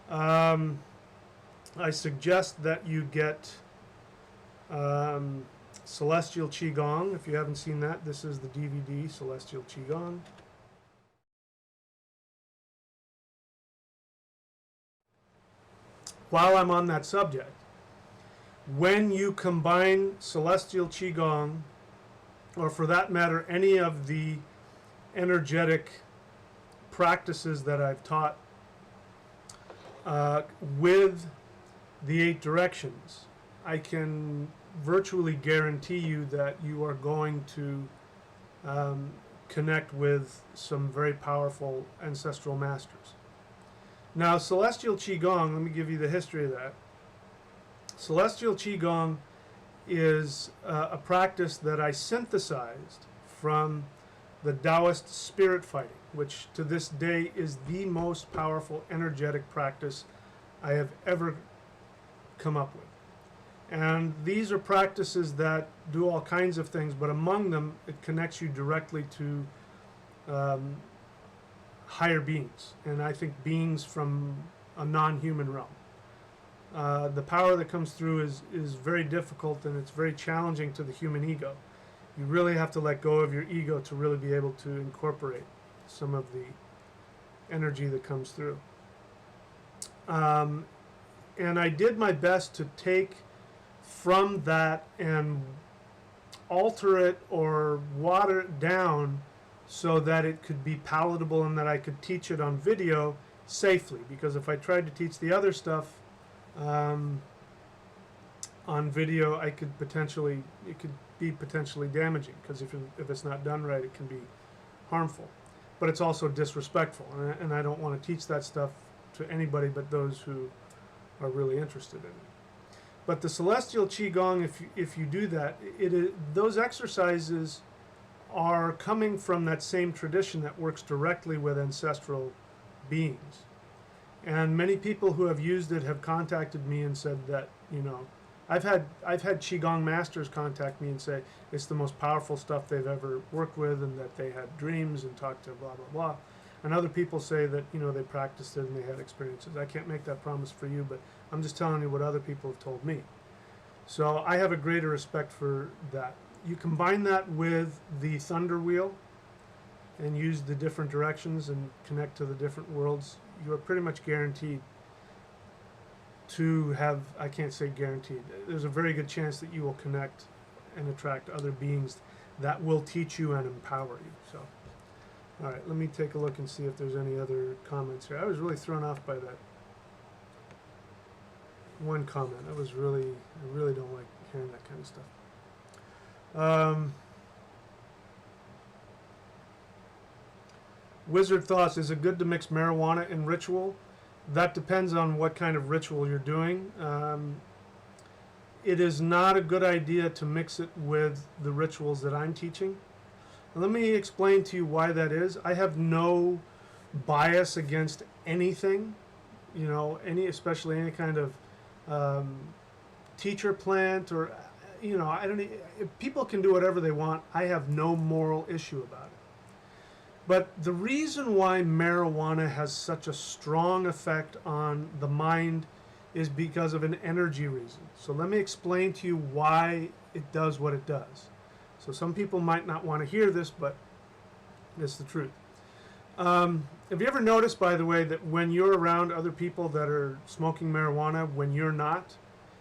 I suggest that you get Celestial Qigong. If you haven't seen that, this is the DVD, Celestial Qigong. While I'm on that subject, when you combine Celestial Qigong or for that matter, any of the energetic practices that I've taught with the 8 directions, I can virtually guarantee you that you are going to connect with some very powerful ancestral masters. Now, Celestial Qigong, let me give you the history of that. Celestial Qigong is a practice that I synthesized from the Taoist spirit fighting, which to this day is the most powerful energetic practice I have ever come up with. And these are practices that do all kinds of things, but among them, it connects you directly to higher beings, and I think beings from a non-human realm. The power that comes through is very difficult, and it's very challenging to the human ego. You really have to let go of your ego to really be able to incorporate some of the energy that comes through. And I did my best to take from that and alter it or water it down so that it could be palatable and that I could teach it on video safely. Because if I tried to teach the other stuff on video, it could be potentially damaging, because if it's not done right, it can be harmful. But it's also disrespectful, and I don't want to teach that stuff to anybody but those who are really interested in it. But the Celestial Qigong, if you do that, those exercises are coming from that same tradition that works directly with ancestral beings. And many people who have used it have contacted me and said that, I've had Qigong masters contact me and say it's the most powerful stuff they've ever worked with, and that they had dreams and talked to blah, blah, blah. And other people say that, they practiced it and they had experiences. I can't make that promise for you, but I'm just telling you what other people have told me. So I have a greater respect for that. You combine that with the thunder wheel and use the different directions and connect to the different worlds, you are pretty much guaranteed to have, I can't say guaranteed, there's a very good chance that you will connect and attract other beings that will teach you and empower you. So, all right, let me take a look and see if there's any other comments here. I was really thrown off by that one comment. I really don't like hearing that kind of stuff. Wizard Thoughts, is it good to mix marijuana in ritual? That depends on what kind of ritual you're doing. It is not a good idea to mix it with the rituals that I'm teaching. And let me explain to you why that is. I have no bias against anything, especially any kind of teacher plant, or I don't. If people can do whatever they want, I have no moral issue about it. But the reason why marijuana has such a strong effect on the mind is because of an energy reason. So let me explain to you why it does what it does. So some people might not want to hear this, but it's the truth. Have you ever noticed, by the way, that when you're around other people that are smoking marijuana, when you're not,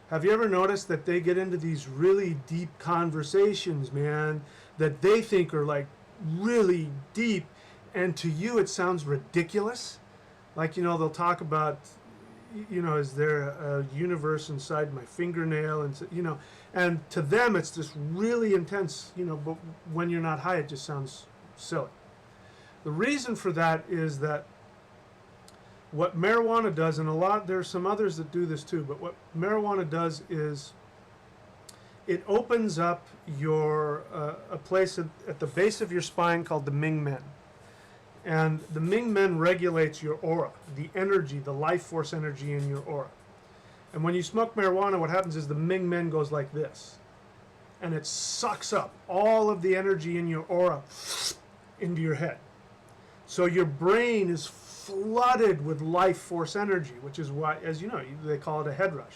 have you ever noticed that they get into these really deep conversations, man, that they think are like really deep, and to you it sounds ridiculous? Like, they'll talk about, is there a universe inside my fingernail? And, and to them it's just really intense, but when you're not high, it just sounds silly. The reason for that is that what marijuana does, and there's some others that do this too, but what marijuana does is it opens up a place at the base of your spine called the Ming Men. And the Ming Men regulates your aura, the energy, the life force energy in your aura. And when you smoke marijuana, what happens is the Ming Men goes like this. And it sucks up all of the energy in your aura into your head. So your brain is flooded with life force energy, which is why, as you know, they call it a head rush.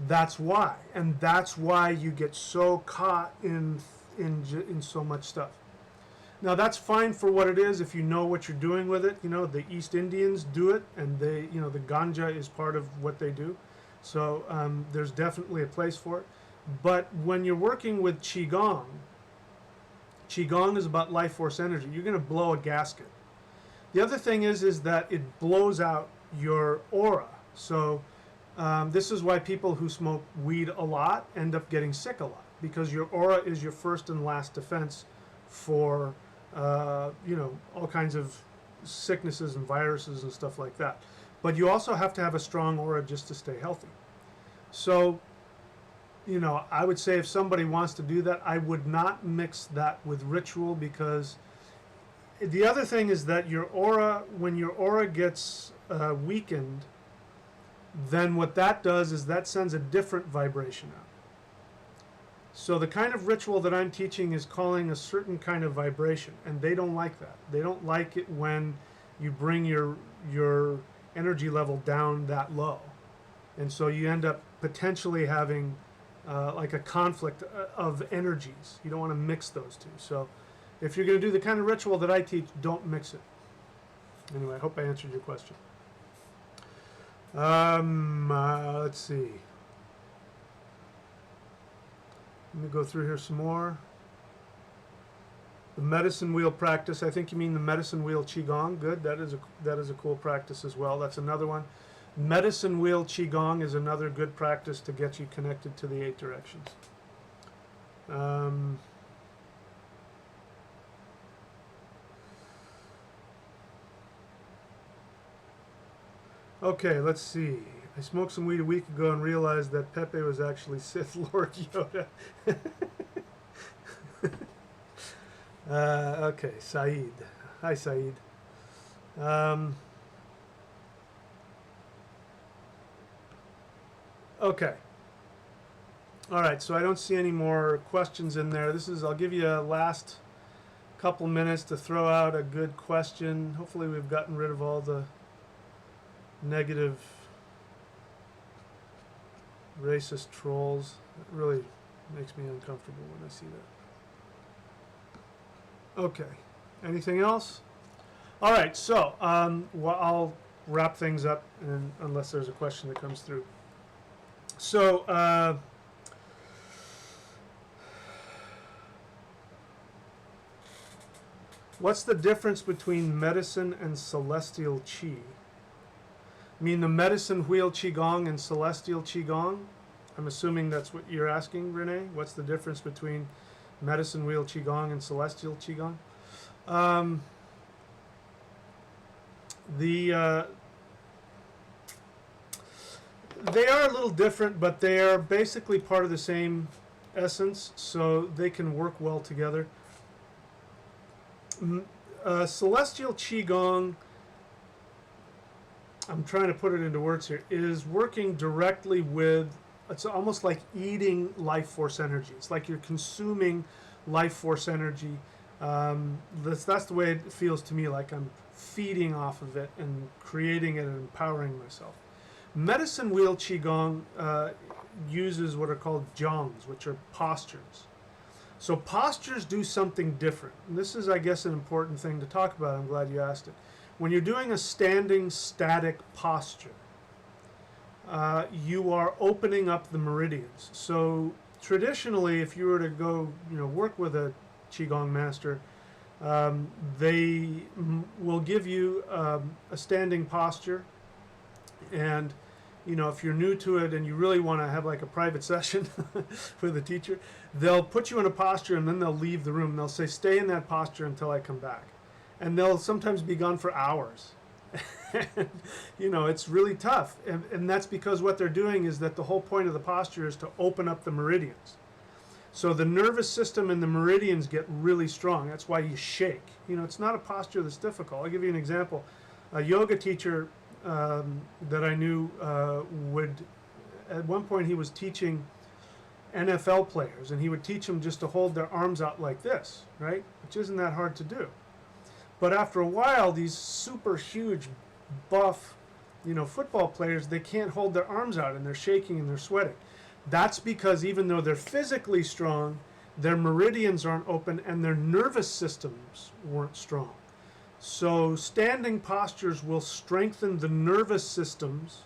That's why. And that's why you get so caught in so much stuff. Now that's fine for what it is if you know what you're doing with it. The East Indians do it, and the ganja is part of what they do. So there's definitely a place for it. But when you're working with Qigong, Qigong is about life force energy. You're going to blow a gasket. The other thing is that it blows out your aura. So this is why people who smoke weed a lot end up getting sick a lot, because your aura is your first and last defense for all kinds of sicknesses and viruses and stuff like that. But you also have to have a strong aura just to stay healthy. So, I would say if somebody wants to do that, I would not mix that with ritual, because the other thing is that your aura, when your aura gets weakened, then what that does is that sends a different vibration out. So the kind of ritual that I'm teaching is calling a certain kind of vibration, and they don't like that. They don't like it when you bring your energy level down that low. And so you end up potentially having like a conflict of energies. You don't want to mix those two. So if you're going to do the kind of ritual that I teach, don't mix it. Anyway, I hope I answered your question. Let's see. Let me go through here some more. The medicine wheel practice. I think you mean the medicine wheel Qigong. Good. That is a cool practice as well. That's another one. Medicine wheel Qigong is another good practice to get you connected to the 8 directions. Okay, let's see. I smoked some weed a week ago and realized that Pepe was actually Sith Lord Yoda. Okay, Saeed. Hi, Saeed. Okay. All right, so I don't see any more questions in there. I'll give you a last couple minutes to throw out a good question. Hopefully we've gotten rid of all the negative racist trolls. It really makes me uncomfortable when I see that. Okay, anything else? All right, so I'll wrap things up unless there's a question that comes through. So what's the difference between medicine and celestial qi? I mean the medicine wheel Qigong and celestial Qigong? I'm assuming that's what you're asking, Renee. What's the difference between medicine wheel Qigong and celestial Qigong? They are a little different, but they are basically part of the same essence, so they can work well together. Celestial Qigong, I'm trying to put it into words here, is working directly with, it's almost like eating life force energy. It's like you're consuming life force energy. That's the way it feels to me, like I'm feeding off of it and creating it and empowering myself. Medicine wheel Qigong uses what are called jongs, which are postures. So postures do something different. And this is, I guess, an important thing to talk about. I'm glad you asked it. When you're doing a standing static posture, you are opening up the meridians. So traditionally, if you were to go, work with a Qigong master, they will give you a standing posture, and if you're new to it and you really want to have like a private session with a teacher, they'll put you in a posture and then they'll leave the room. They'll say, stay in that posture until I come back. And they'll sometimes be gone for hours. It's really tough. And that's because what they're doing is that the whole point of the posture is to open up the meridians. So the nervous system and the meridians get really strong. That's why you shake. It's not a posture that's difficult. I'll give you an example. A yoga teacher that I knew would, at one point he was teaching NFL players, and he would teach them just to hold their arms out like this, right? Which isn't that hard to do. But after a while, these super huge, buff, football players, they can't hold their arms out, and they're shaking and they're sweating. That's because even though they're physically strong, their meridians aren't open and their nervous systems weren't strong. So standing postures will strengthen the nervous systems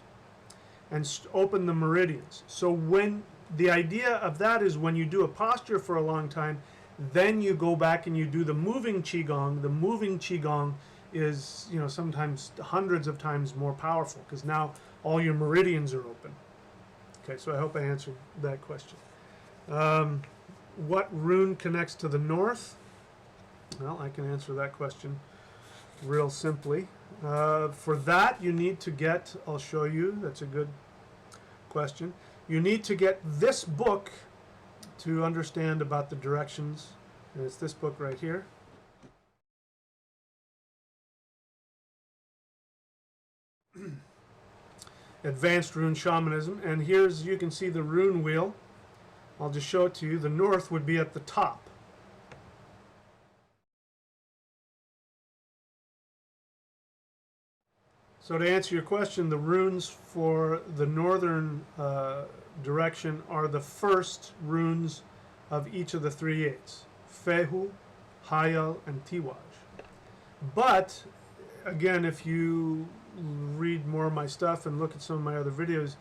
and open the meridians. So when the idea of that is when you do a posture for a long time, Then you go back and you do the moving qigong. The moving qigong is, you know, sometimes hundreds of times more powerful because now all your meridians are open. Okay, so I hope I answered that question. What rune connects to the north? Well, I can answer that question real simply. For that, you need to get, I'll show you, that's a good question. You need to get this book to understand about the directions. And it's this book right here. Advanced Rune Shamanism. And here's, you can see the rune wheel. I'll just show it to you. The north would be at the top. So to answer your question, the runes for the northern direction are the first runes of each of the 3 eights. Fehu, Hayal, and Tiwaj. But, again, if you read more of my stuff and look at some of my other videos,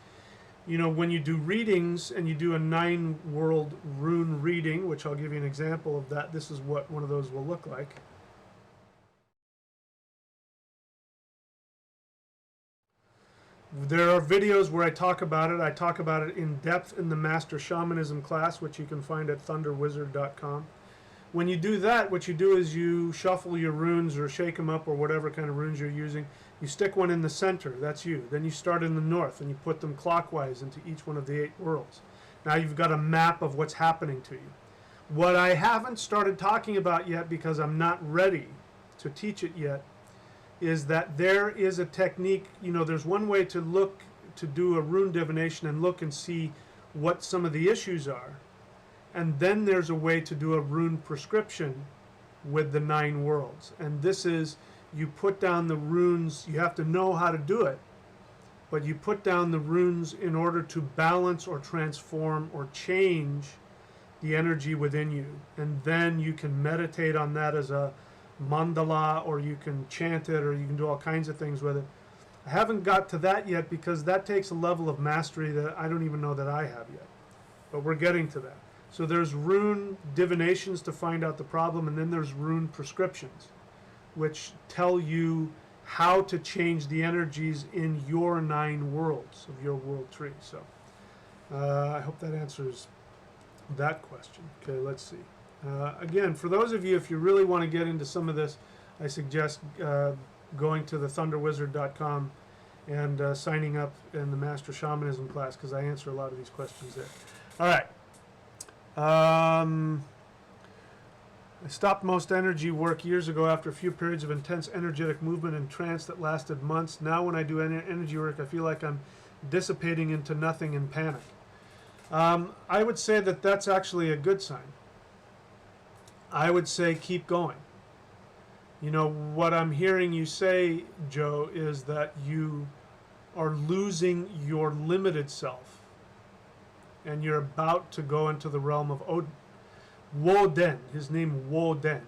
you know, when you do readings and you do a 9-world rune reading, which I'll give you an example of that, this is what one of those will look like. There are videos where I talk about it. I talk about it in depth in the Master Shamanism class, which you can find at thunderwizard.com. When you do that, what you do is you shuffle your runes or shake them up or whatever kind of runes you're using. You stick one in the center, that's you. Then you start in the north and you put them clockwise into each one of the 8 worlds. Now you've got a map of what's happening to you. What I haven't started talking about yet, because I'm not ready to teach it yet, is that there is a technique, you know, there's one way to look, to do a rune divination and look and see what some of the issues are. And then there's a way to do a rune prescription with the 9 worlds. And this is, you put down the runes, you have to know how to do it, but you put down the runes in order to balance or transform or change the energy within you. And then you can meditate on that as a mandala, or you can chant it, or you can do all kinds of things with it. I haven't got to that yet because that takes a level of mastery that I don't even know that I have yet. But we're getting to that. So there's rune divinations to find out the problem, and then there's rune prescriptions, which tell you how to change the energies in your 9 worlds of your world tree. So I hope that answers that question. Okay, let's see. Again, for those of you, if you really want to get into some of this, I suggest going to the thunderwizard.com and signing up in the Master Shamanism class, because I answer a lot of these questions there. All right. I stopped most energy work years ago after a few periods of intense energetic movement and trance that lasted months. Now when I do energy work, I feel like I'm dissipating into nothing in panic. I would say that that's actually a good sign. I would say keep going. You know, what I'm hearing you say, Joe, is that you are losing your limited self and you're about to go into the realm of Odin. Woden, his name Woden.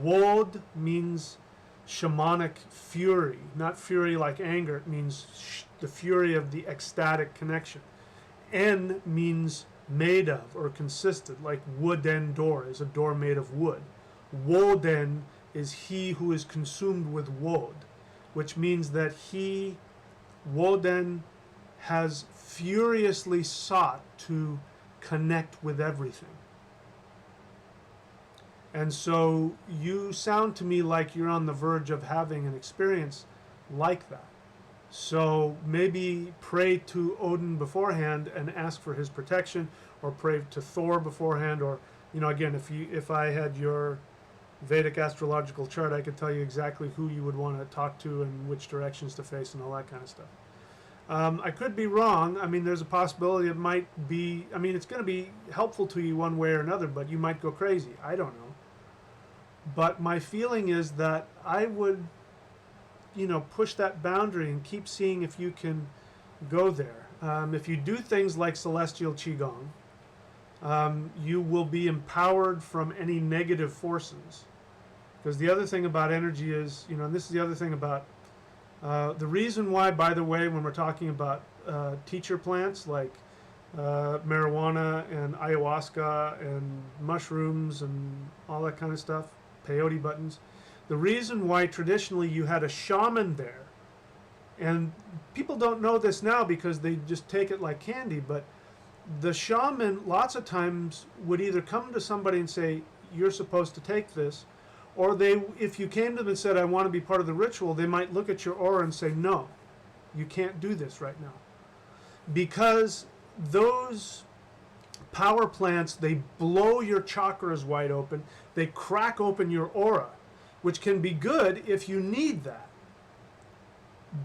Wod means shamanic fury, not fury like anger. It means the fury of the ecstatic connection. En means made of or consisted, like wooden door is a door made of wood. Woden is he who is consumed with wod, which means that he, Woden, has furiously sought to connect with everything. And so you sound to me like you're on the verge of having an experience like that. So maybe pray to Odin beforehand and ask for his protection, or pray to Thor beforehand, or, you know, again, if I had your Vedic astrological chart, I could tell you exactly who you would want to talk to and which directions to face and all that kind of stuff. I could be wrong. I mean, there's a possibility it might be, I mean, it's going to be helpful to you one way or another, but you might go crazy. I don't know. But my feeling is that I would, you know, push that boundary and keep seeing if you can go there. If you do things like celestial qigong, you will be empowered from any negative forces. Because the other thing about energy is, you know, and this is the other thing about the reason why, by the way, when we're talking about teacher plants like marijuana and ayahuasca and mushrooms and all that kind of stuff, peyote buttons. The reason why traditionally you had a shaman there, and people don't know this now because they just take it like candy, but the shaman lots of times would either come to somebody and say, you're supposed to take this, or they, if you came to them and said, I want to be part of the ritual, they might look at your aura and say, no, you can't do this right now. Because those power plants, they blow your chakras wide open, they crack open your aura, which can be good if you need that.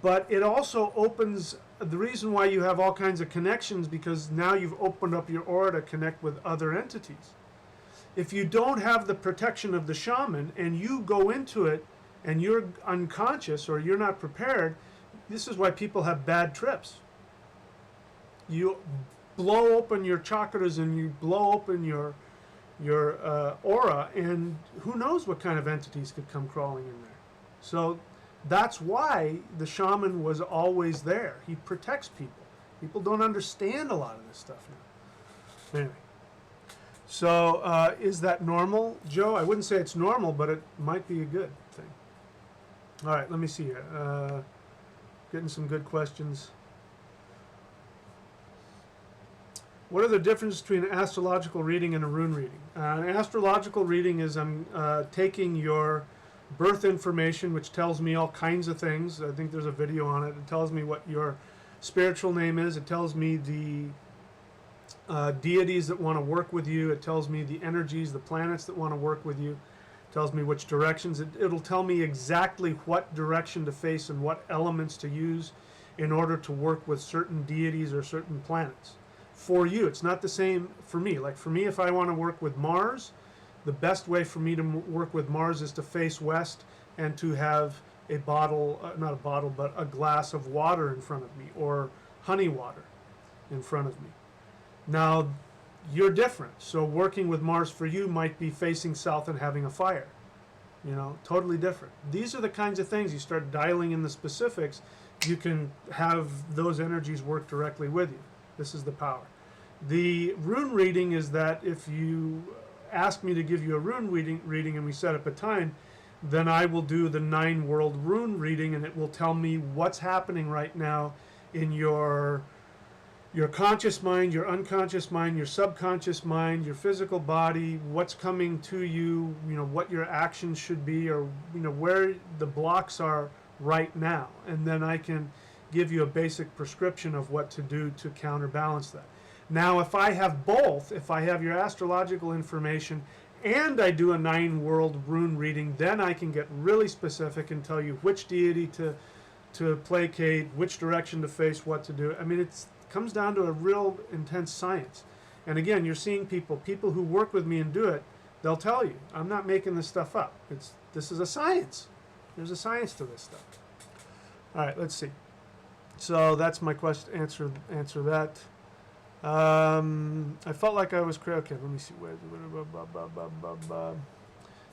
But it also opens, the reason why you have all kinds of connections, because now you've opened up your aura to connect with other entities. If you don't have the protection of the shaman and you go into it and you're unconscious or you're not prepared, this is why people have bad trips. You blow open your chakras and you blow open your aura, and who knows what kind of entities could come crawling in there. So that's why the shaman was always there. He protects people. People don't understand a lot of this stuff now. Anyway. So is that normal, Joe? I wouldn't say it's normal, but it might be a good thing. All right, let me see here. Getting some good questions. What are the differences between an astrological reading and a rune reading? An astrological reading is I'm taking your birth information, which tells me all kinds of things. I think there's a video on it. It tells me what your spiritual name is. It tells me the deities that want to work with you. It tells me the energies, the planets that want to work with you. It tells me which directions. It'll tell me exactly what direction to face and what elements to use in order to work with certain deities or certain planets. For you, it's not the same for me. Like for me, if I want to work with Mars, the best way for me to work with Mars is to face west and to have a bottle, not a bottle, but a glass of water in front of me, or honey water in front of me. Now, you're different. So working with Mars for you might be facing south and having a fire. You know, totally different. These are the kinds of things you start dialing in the specifics, you can have those energies work directly with you. This is the power. The rune reading is that if you ask me to give you a rune reading and we set up a time, then I will do the 9 world rune reading, and it will tell me what's happening right now in your conscious mind, your unconscious mind, your subconscious mind, your physical body, what's coming to you, you know, what your actions should be, or, you know, where the blocks are right now. And then I can give you a basic prescription of what to do to counterbalance that. Now, if I have both, if I have your astrological information and I do a 9 world rune reading, then I can get really specific and tell you which deity to placate, which direction to face, what to do. I mean, it comes down to a real intense science. And again, you're seeing people who work with me and do it, they'll tell you, I'm not making this stuff up. This is a science. There's a science to this stuff. All right, let's see. So that's my question. Answer that. I felt like I was okay. Let me see.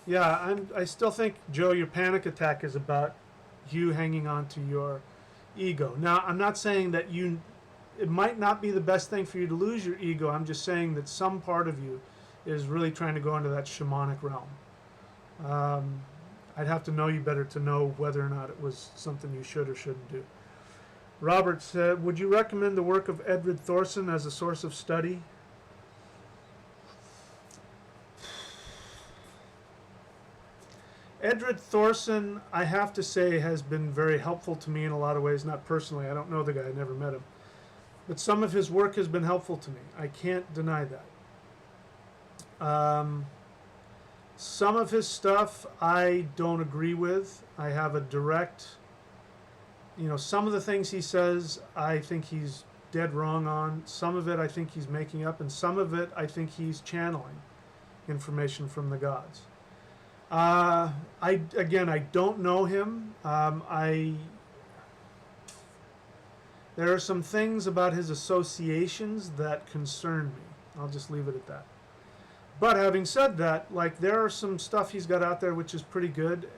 Yeah, I still think, Joe, your panic attack is about you hanging on to your ego. Now, I'm not saying that it might not be the best thing for you to lose your ego. I'm just saying that some part of you is really trying to go into that shamanic realm. I'd have to know you better to know whether or not it was something you should or shouldn't do. Robert said, would you recommend the work of Edred Thorson as a source of study? Edred Thorson, I have to say, has been very helpful to me in a lot of ways. Not personally, I don't know the guy, I never met him. But some of his work has been helpful to me. I can't deny that. Some of his stuff I don't agree with. I have a direct, some of the things he says I think he's dead wrong on. Some of it I think he's making up, and some of it I think he's channeling information from the gods. I don't know him. There are some things about his associations that concern me. I'll just leave it at that. But having said that, there are some stuff he's got out there which is pretty good,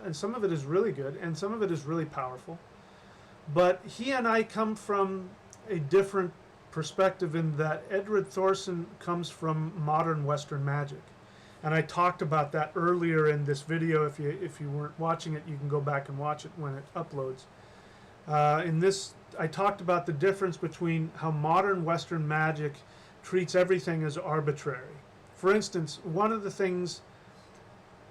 and some of it is really good, and some of it is really powerful. But he and I come from a different perspective in that Edred Thorson comes from modern Western magic. And I talked about that earlier in this video. If you weren't watching it, you can go back and watch it when it uploads. In this, I talked about the difference between how modern Western magic treats everything as arbitrary. For instance, one of the things,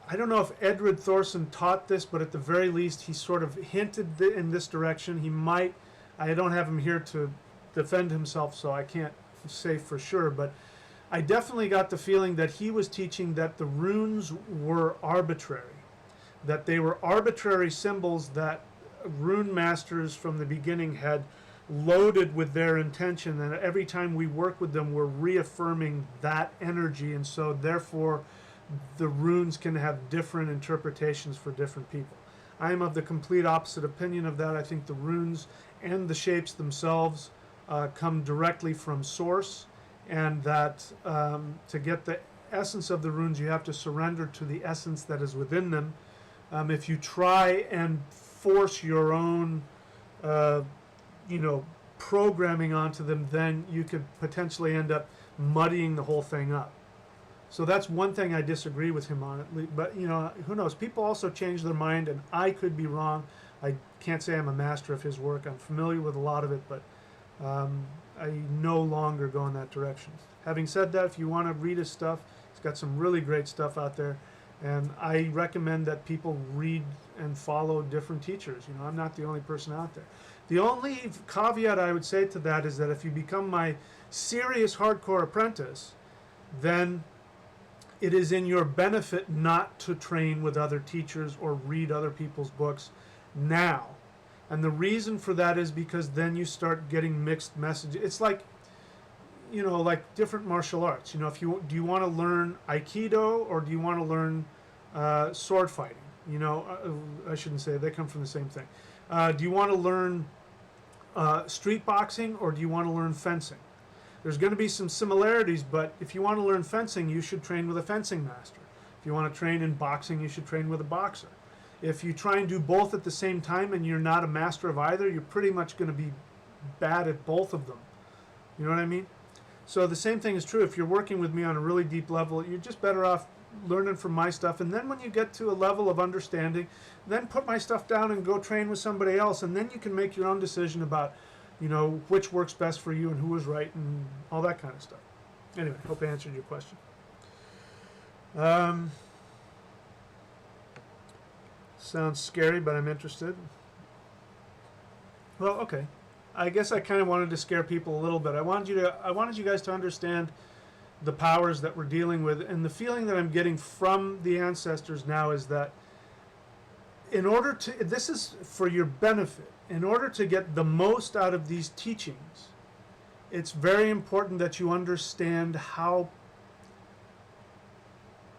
I don't know if Edred Thorson taught this, but at the very least he sort of hinted in this direction. He might, I don't have him here to defend himself, so I can't say for sure, but I definitely got the feeling that he was teaching that the runes were arbitrary, that they were arbitrary symbols that rune masters from the beginning had loaded with their intention, and every time we work with them we're reaffirming that energy, and so therefore the runes can have different interpretations for different people. I am of the complete opposite opinion of that. I think the runes and the shapes themselves come directly from source, and that to get the essence of the runes you have to surrender to the essence that is within them. If you try and force your own programming onto them, then you could potentially end up muddying the whole thing up. So that's one thing I disagree with him on. But who knows? People also change their mind, and I could be wrong. I can't say I'm a master of his work. I'm familiar with a lot of it, but I no longer go in that direction. Having said that, if you want to read his stuff, he's got some really great stuff out there, and I recommend that people read and follow different teachers. I'm not the only person out there. The only caveat I would say to that is that if you become my serious hardcore apprentice, then it is in your benefit not to train with other teachers or read other people's books now. And the reason for that is because then you start getting mixed messages. It's like, like different martial arts. Do you want to learn Aikido or do you want to learn sword fighting? I shouldn't say, they come from the same thing. Do you want to learn street boxing or do you want to learn fencing? There's going to be some similarities, but if you want to learn fencing, you should train with a fencing master. If you want to train in boxing, you should train with a boxer. If you try and do both at the same time and you're not a master of either, you're pretty much going to be bad at both of them. You know what I mean? So the same thing is true. If you're working with me on a really deep level, you're just better off learning from my stuff. And then when you get to a level of understanding, then put my stuff down and go train with somebody else. And then you can make your own decision about, which works best for you and who is right and all that kind of stuff. Anyway, hope I answered your question. Sounds scary, but I'm interested. Well, okay. I guess I kind of wanted to scare people a little bit. I wanted you guys to understand the powers that we're dealing with, and the feeling that I'm getting from the ancestors now is that this is for your benefit. In order to get the most out of these teachings, it's very important that you understand how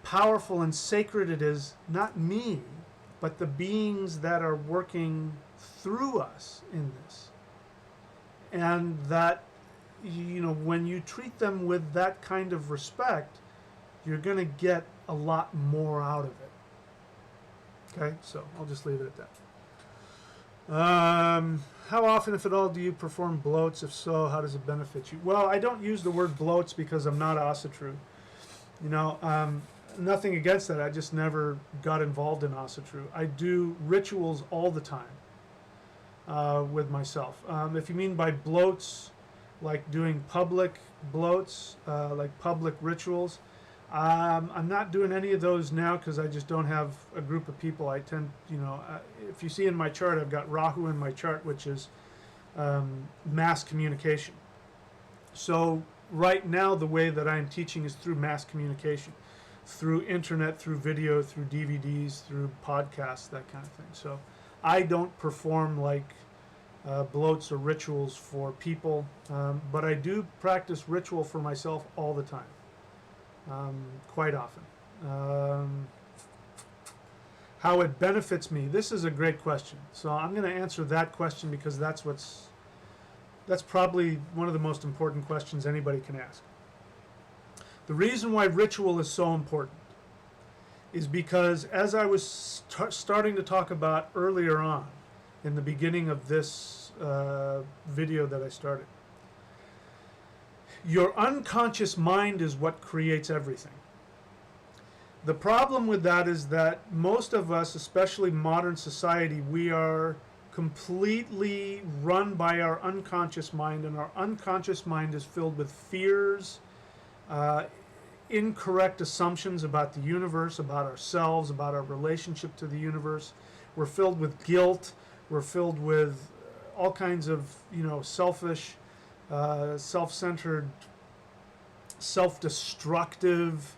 powerful and sacred it is, not me, but the beings that are working through us in this. And that, when you treat them with that kind of respect, you're going to get a lot more out of it. Okay, so I'll just leave it at that. How often, if at all, do you perform bloats? If so, how does it benefit you? Well, I don't use the word bloats because I'm not Asatru. Nothing against that. I just never got involved in Asatru. I do rituals all the time with myself. If you mean by bloats, like doing public bloats, like public rituals, I'm not doing any of those now because I just don't have a group of people. I tend, if you see in my chart, I've got Rahu in my chart, which is mass communication. So right now, the way that I'm teaching is through mass communication, through internet, through video, through DVDs, through podcasts, that kind of thing. So I don't perform like bloats or rituals for people, but I do practice ritual for myself all the time. Quite often. How it benefits me. This is a great question. So I'm going to answer that question because that's probably one of the most important questions anybody can ask. The reason why ritual is so important is because, as I was starting to talk about earlier on in the beginning of this video that I started, Your unconscious mind is what creates everything. The problem with that is that most of us, especially modern society, we are completely run by our unconscious mind, and our unconscious mind is filled with fears, uh, incorrect assumptions about the universe, about ourselves, about our relationship to the universe. We're filled with guilt. We're filled with all kinds of, selfish, self-centered, self-destructive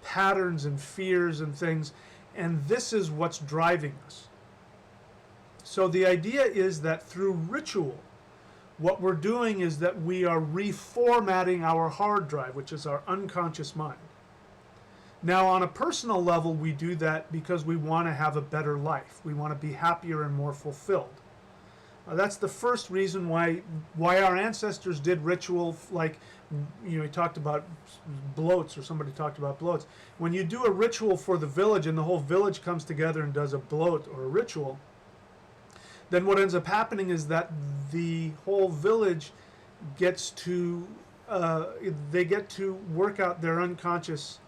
patterns and fears and things. And this is what's driving us. So the idea is that through ritual, what we're doing is that we are reformatting our hard drive, which is our unconscious mind. Now, on a personal level, we do that because we want to have a better life. We want to be happier and more fulfilled. That's the first reason why our ancestors did ritual, like, he talked about bloats, or somebody talked about bloats. When you do a ritual for the village and the whole village comes together and does a bloat or a ritual, then what ends up happening is that the whole village gets to they get to work out their unconscious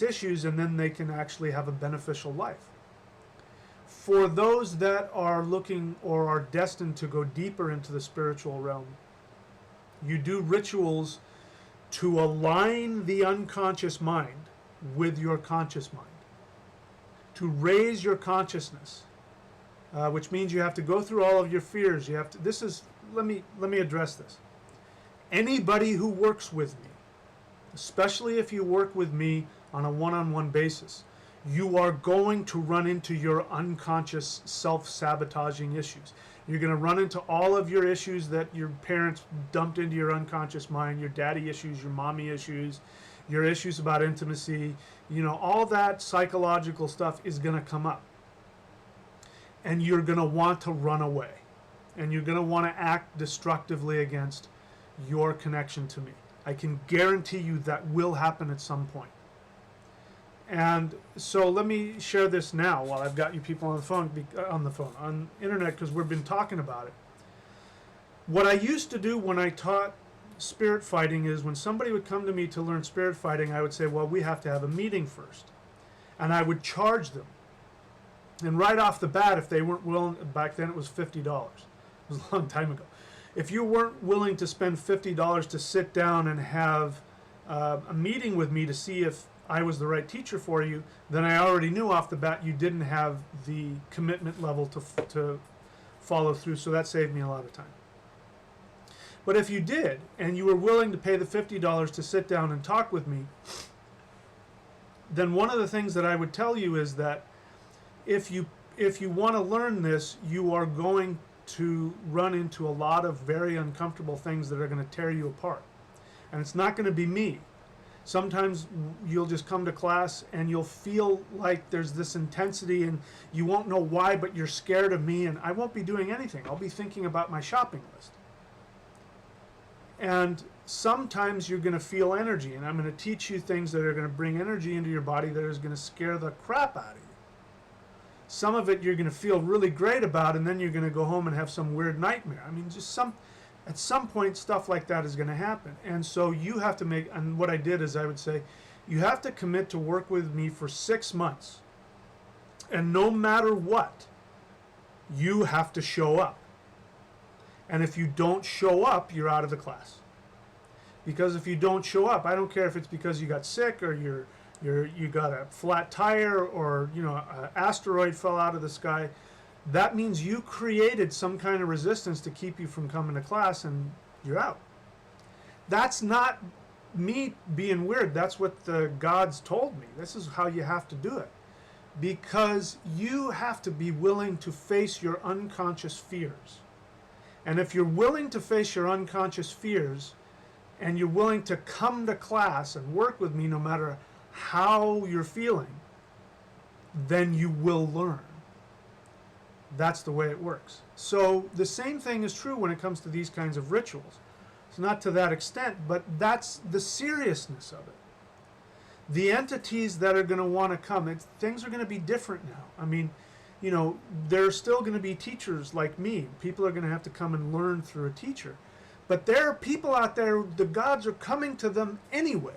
issues, and then they can actually have a beneficial life. For those that are looking or are destined to go deeper into the spiritual realm, you do rituals to align the unconscious mind with your conscious mind, to raise your consciousness. Which means you have to go through all of your fears. You have to. Let me address this. Anybody who works with me, especially if you work with me on a one-on-one basis, you are going to run into your unconscious self-sabotaging issues. You're going to run into all of your issues that your parents dumped into your unconscious mind, your daddy issues, your mommy issues, your issues about intimacy. All that psychological stuff is going to come up. And you're going to want to run away. And you're going to want to act destructively against your connection to me. I can guarantee you that will happen at some point. And so let me share this now while I've got you people on internet, because we've been talking about it. What I used to do when I taught spirit fighting is when somebody would come to me to learn spirit fighting, I would say, well, we have to have a meeting first. And I would charge them. And right off the bat, if they weren't willing, back then it was $50. It was a long time ago. If you weren't willing to spend $50 to sit down and have a meeting with me to see if I was the right teacher for you, then I already knew off the bat you didn't have the commitment level to follow through, so that saved me a lot of time. But if you did, and you were willing to pay the $50 to sit down and talk with me, then one of the things that I would tell you is that if you want to learn this, you are going to run into a lot of very uncomfortable things that are going to tear you apart. And it's not going to be me. Sometimes you'll just come to class and you'll feel like there's this intensity and you won't know why, but you're scared of me, and I won't be doing anything. I'll be thinking about my shopping list. And sometimes you're going to feel energy, and I'm going to teach you things that are going to bring energy into your body that is going to scare the crap out of you. Some of it you're going to feel really great about, and then you're going to go home and have some weird nightmare. I mean, at some point, stuff like that is going to happen. And so you have to and what I did is I would say, you have to commit to work with me for 6 months. And no matter what, you have to show up. And if you don't show up, you're out of the class. Because if you don't show up, I don't care if it's because you got sick or you got a flat tire or an asteroid fell out of the sky. That means you created some kind of resistance to keep you from coming to class, and you're out. That's not me being weird. That's what the gods told me. This is how you have to do it. Because you have to be willing to face your unconscious fears. And if you're willing to face your unconscious fears, and you're willing to come to class and work with me no matter how you're feeling, then you will learn. That's the way it works. So the same thing is true when it comes to these kinds of rituals. It's not to that extent, but that's the seriousness of it. The entities that are going to want to come, things are going to be different now. I mean, there are still going to be teachers like me. People are going to have to come and learn through a teacher. But there are people out there, the gods are coming to them anyway.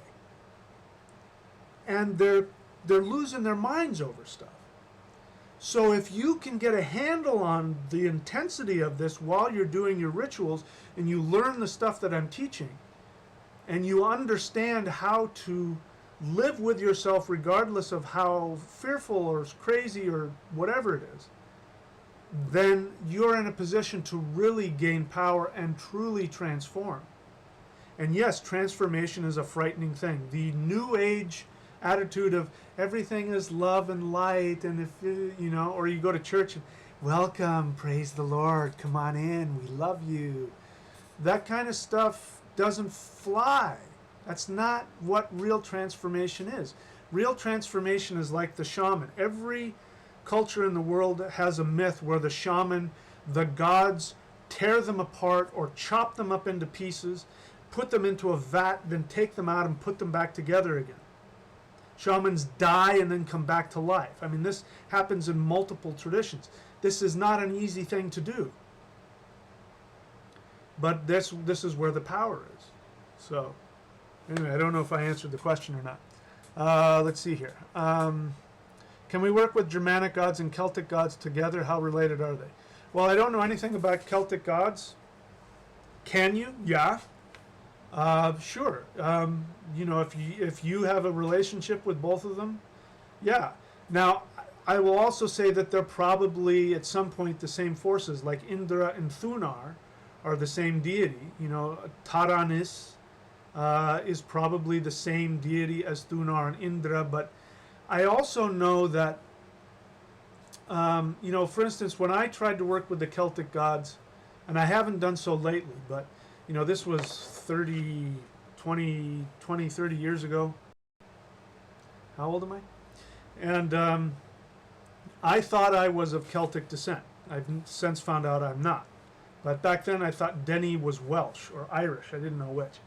And they're losing their minds over stuff. So if you can get a handle on the intensity of this while you're doing your rituals, and you learn the stuff that I'm teaching, and you understand how to live with yourself regardless of how fearful or crazy or whatever it is, then you're in a position to really gain power and truly transform. And yes, transformation is a frightening thing. The New Age attitude of everything is love and light, and if you know, or you go to church and welcome, praise the Lord, come on in, we love you. That kind of stuff doesn't fly. That's not what real transformation is. Real transformation is like the shaman. Every culture in the world has a myth where the shaman, the gods, tear them apart or chop them up into pieces, put them into a vat, then take them out and put them back together again. Shamans die and then come back to life. I mean, this happens in multiple traditions. This is not an easy thing to do. But this is where the power is. So, anyway, I don't know if I answered the question or not. Let's see here. Can we work with Germanic gods and Celtic gods together? How related are they? Well, I don't know anything about Celtic gods. Can you? Yeah. Sure. You know, if you have a relationship with both of them, yeah. Now, I will also say that they're probably at some point the same forces, like Indra and Thunar are the same deity. You know, Taranis is probably the same deity as Thunar and Indra, but I also know that, you know, for instance, when I tried to work with the Celtic gods, and I haven't done so lately, but, you know, this was 30 years ago. How old am I? And I thought I was of Celtic descent. I've since found out I'm not. But back then I thought Denny was Welsh or Irish. I didn't know which.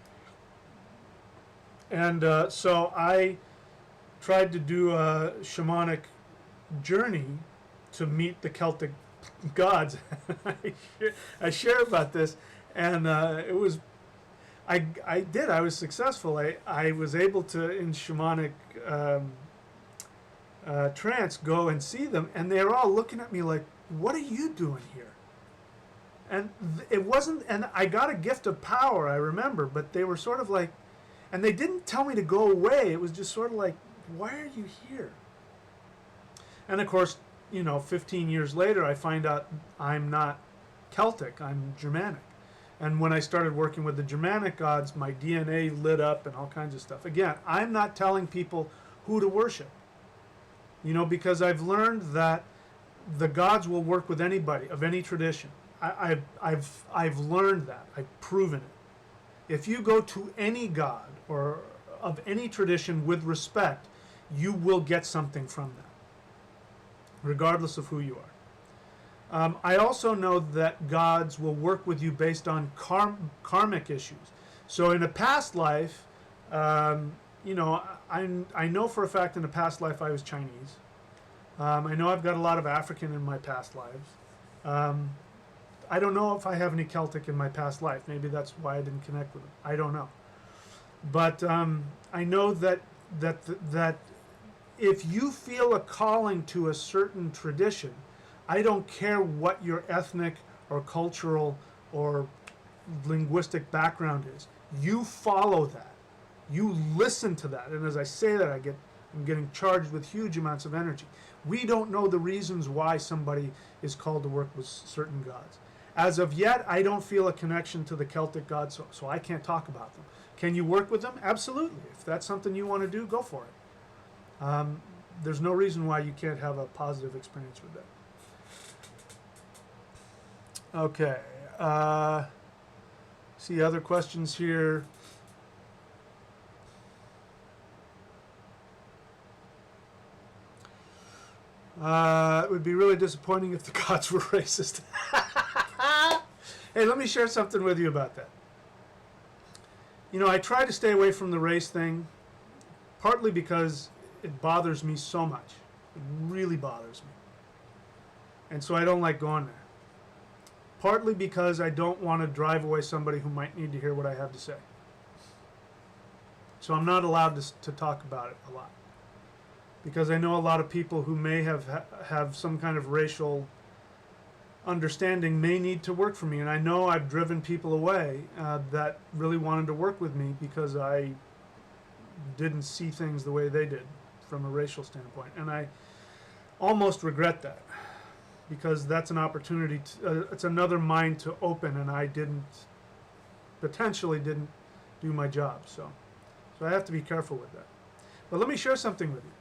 And so I tried to do a shamanic journey to meet the Celtic gods. I share about this, and it was, I did. I was successful. I was able to, in shamanic trance, go and see them, and they were all looking at me like, "What are you doing here?" And it wasn't, and I got a gift of power, I remember, but they were sort of like, and they didn't tell me to go away. It was just sort of like, why are you here? And of course, you know, 15 years later, I find out I'm not Celtic, I'm Germanic. And when I started working with the Germanic gods, my DNA lit up and all kinds of stuff. Again, I'm not telling people who to worship, you know, because I've learned that the gods will work with anybody of any tradition. I've learned that. I've proven it. If you go to any god or of any tradition with respect, you will get something from them, regardless of who you are. I also know that gods will work with you based on karmic issues. So in a past life, you know, I know for a fact in a past life I was Chinese. I know I've got a lot of African in my past lives. I don't know if I have any Celtic in my past life. Maybe that's why I didn't connect with them. I don't know. But I know that if you feel a calling to a certain tradition, I don't care what your ethnic or cultural or linguistic background is. You follow that. You listen to that. And as I say that, I'm getting charged with huge amounts of energy. We don't know the reasons why somebody is called to work with certain gods. As of yet, I don't feel a connection to the Celtic gods, so I can't talk about them. Can you work with them? Absolutely. If that's something you want to do, go for it. There's no reason why you can't have a positive experience with that. Okay. See other questions here. It would be really disappointing if the gods were racist. Hey, let me share something with you about that. You know, I try to stay away from the race thing, partly because it bothers me so much. It really bothers me. And so I don't like going there. partly because I don't want to drive away somebody who might need to hear what I have to say. So I'm not allowed to talk about it a lot, because I know a lot of people who may have some kind of racial understanding may need to work for me, and I know I've driven people away that really wanted to work with me because I didn't see things the way they did from a racial standpoint, and I almost regret that, because that's an opportunity it's another mind to open, and I potentially didn't do my job, so I have to be careful with that. But let me share something with you.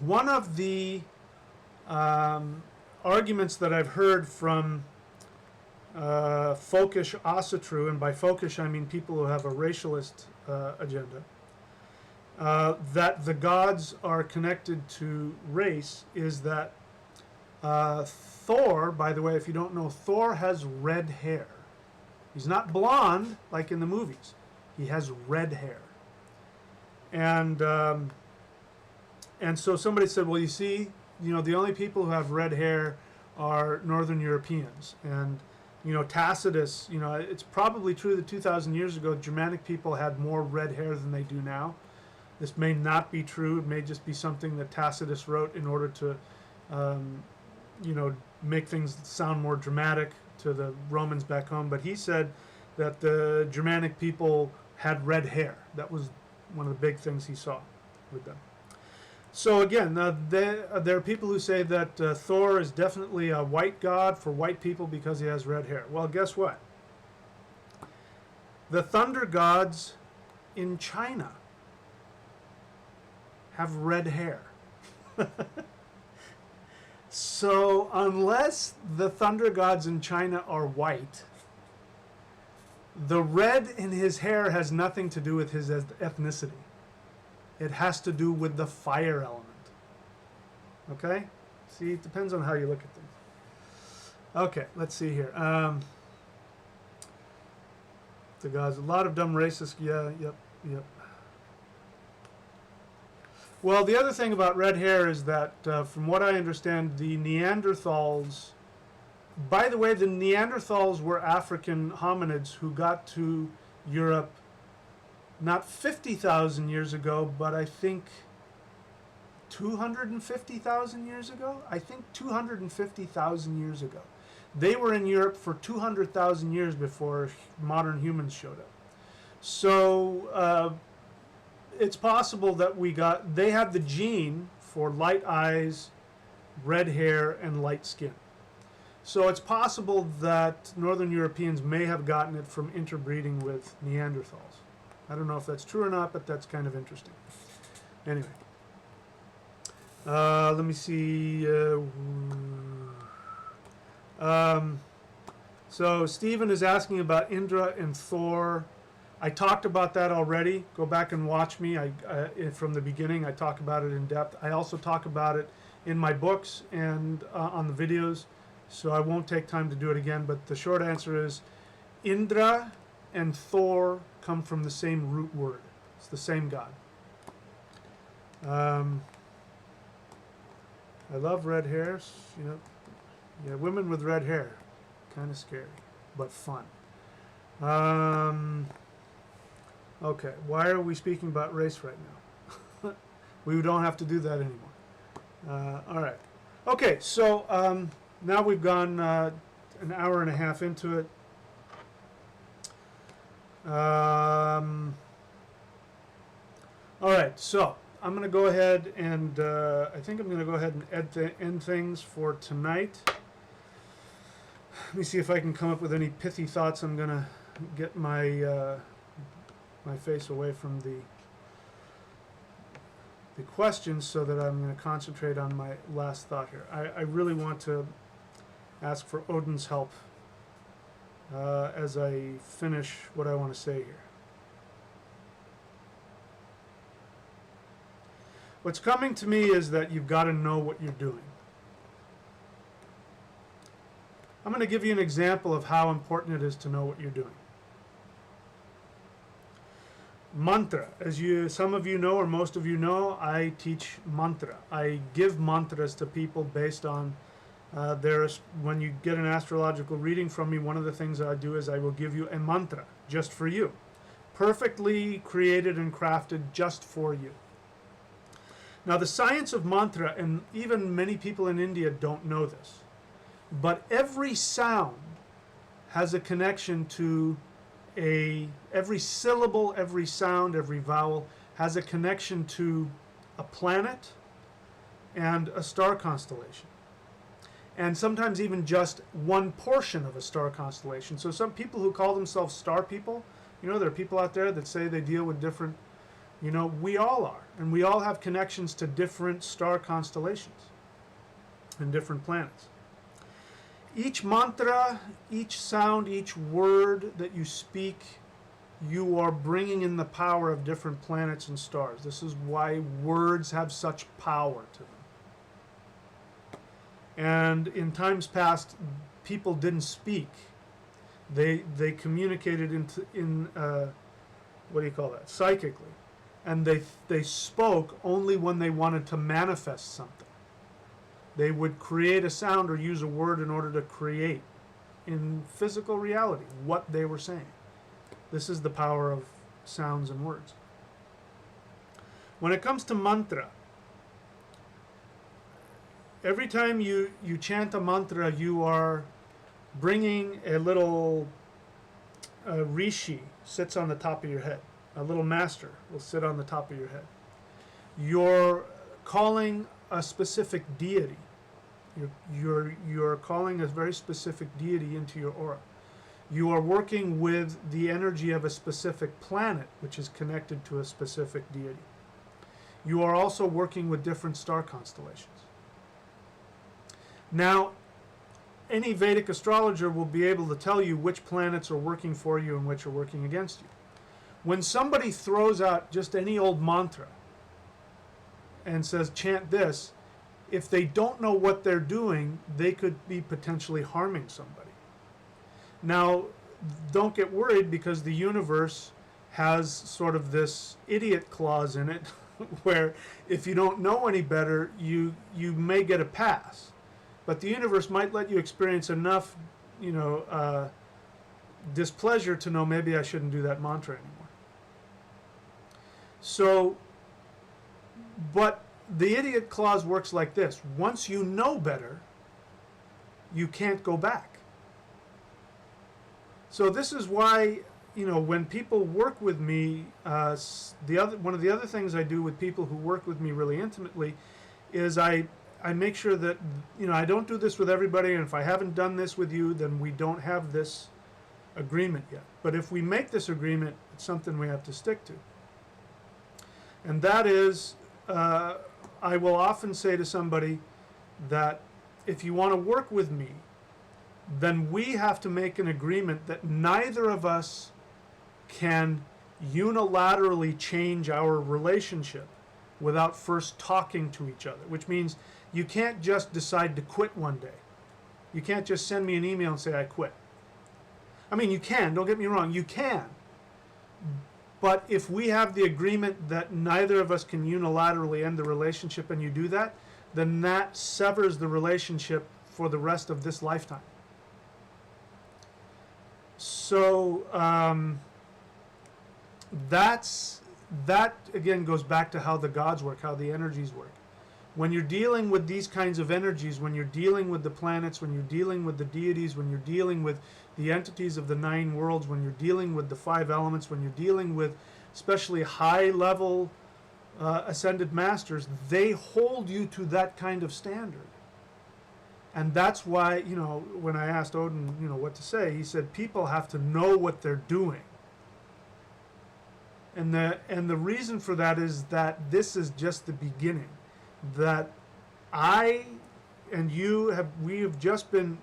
One of the arguments that I've heard from folkish Asatru, and by folkish I mean people who have a racialist agenda, that the gods are connected to race, is that Thor, by the way, if you don't know, Thor has red hair. He's not blonde like in the movies. He has red hair. And so somebody said, well, you see, the only people who have red hair are Northern Europeans. And, Tacitus, it's probably true that 2,000 years ago, Germanic people had more red hair than they do now. This may not be true. It may just be something that Tacitus wrote in order to, make things sound more dramatic to the Romans back home. But he said that the Germanic people had red hair. That was one of the big things he saw with them. So again, there are people who say that Thor is definitely a white god for white people because he has red hair. Well, guess what? The thunder gods in China have red hair. So unless the thunder gods in China are white, the red in his hair has nothing to do with his ethnicity. It has to do with the fire element. Okay? See, it depends on how you look at things. Okay, let's see here. The gods, a lot of dumb racists. Yeah, yep. Well, the other thing about red hair is that, from what I understand, the Neanderthals, by the way, the Neanderthals were African hominids who got to Europe not 50,000 years ago, but I think 250,000 years ago? I think 250,000 years ago. They were in Europe for 200,000 years before modern humans showed up. So it's possible that they had the gene for light eyes, red hair, and light skin. So it's possible that Northern Europeans may have gotten it from interbreeding with Neanderthals. I don't know if that's true or not, but that's kind of interesting. Anyway, let me see. So Stephen is asking about Indra and Thor. I talked about that already. Go back and watch me. From the beginning, I talk about it in depth. I also talk about it in my books and on the videos, so I won't take time to do it again. But the short answer is Indra and Thor come from the same root word. It's the same god. I love red hairs. Yeah, women with red hair, kind of scary, but fun. Okay, why are we speaking about race right now? We don't have to do that anymore. All right. Okay, so now we've gone an hour and a half into it. All right, so I'm going to go ahead and I think I'm going to go ahead and end things for tonight. Let me see if I can come up with any pithy thoughts. I'm going to get my my face away from the questions so that I'm going to concentrate on my last thought here. I really want to ask for Odin's help as I finish what I want to say here. What's coming to me is that you've got to know what you're doing. I'm going to give you an example of how important it is to know what you're doing. Mantra, as some of you know, or most of you know, I teach mantra. I give mantras to people based on When you get an astrological reading from me, one of the things I do is I will give you a mantra just for you, perfectly created and crafted just for you. Now, the science of mantra, and even many people in India don't know this, but every sound has a connection to every syllable, every sound, every vowel has a connection to a planet and a star constellation. And sometimes even just one portion of a star constellation. So some people who call themselves star people, there are people out there that say they deal with different, we all are. And we all have connections to different star constellations and different planets. Each mantra, each sound, each word that you speak, you are bringing in the power of different planets and stars. This is why words have such power to them. And in times past, people didn't speak. They communicated psychically. And they spoke only when they wanted to manifest something. They would create a sound or use a word in order to create in physical reality what they were saying. This is the power of sounds and words. When it comes to mantra, every time you chant a mantra, you are bringing a little rishi sits on the top of your head. A little master will sit on the top of your head. You're calling a specific deity. You're calling a very specific deity into your aura. You are working with the energy of a specific planet, which is connected to a specific deity. You are also working with different star constellations. Now, any Vedic astrologer will be able to tell you which planets are working for you and which are working against you. When somebody throws out just any old mantra and says, chant this, if they don't know what they're doing, they could be potentially harming somebody. Now, don't get worried, because the universe has sort of this idiot clause in it where if you don't know any better, you may get a pass. But the universe might let you experience enough, displeasure to know maybe I shouldn't do that mantra anymore. So, but the idiot clause works like this. Once you know better, you can't go back. So this is why, when people work with me, one of the other things I do with people who work with me really intimately is I make sure that, I don't do this with everybody, and if I haven't done this with you, then we don't have this agreement yet. But if we make this agreement, it's something we have to stick to. And that is, I will often say to somebody that if you want to work with me, then we have to make an agreement that neither of us can unilaterally change our relationship without first talking to each other, which means you can't just decide to quit one day. You can't just send me an email and say, I quit. I mean, you can, don't get me wrong, you can. But if we have the agreement that neither of us can unilaterally end the relationship and you do that, then that severs the relationship for the rest of this lifetime. So that again goes back to how the gods work, how the energies work. When you're dealing with these kinds of energies, when you're dealing with the planets, when you're dealing with the deities, when you're dealing with the entities of the 9 worlds, when you're dealing with the 5 elements, when you're dealing with especially high-level ascended masters, they hold you to that kind of standard. And that's why, when I asked Odin, what to say, he said people have to know what they're doing. And the reason for that is that this is just the beginning. That I and you we have just been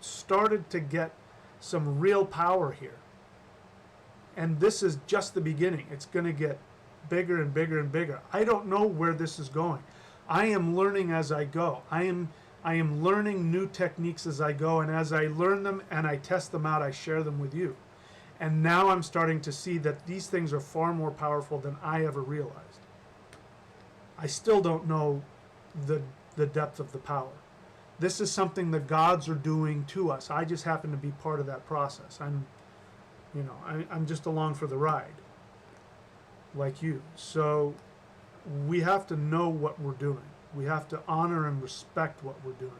started to get some real power here. And this is just the beginning. It's going to get bigger and bigger and bigger. I don't know where this is going. I am learning as I go. I am learning new techniques as I go, and as I learn them and I test them out, I share them with you. And now I'm starting to see that these things are far more powerful than I ever realized. I still don't know the depth of the power, This is something the gods are doing to us. I just happen to be part of that process. I'm just along for the ride, like you. So we have to know what we're doing. We have to honor and respect what we're doing.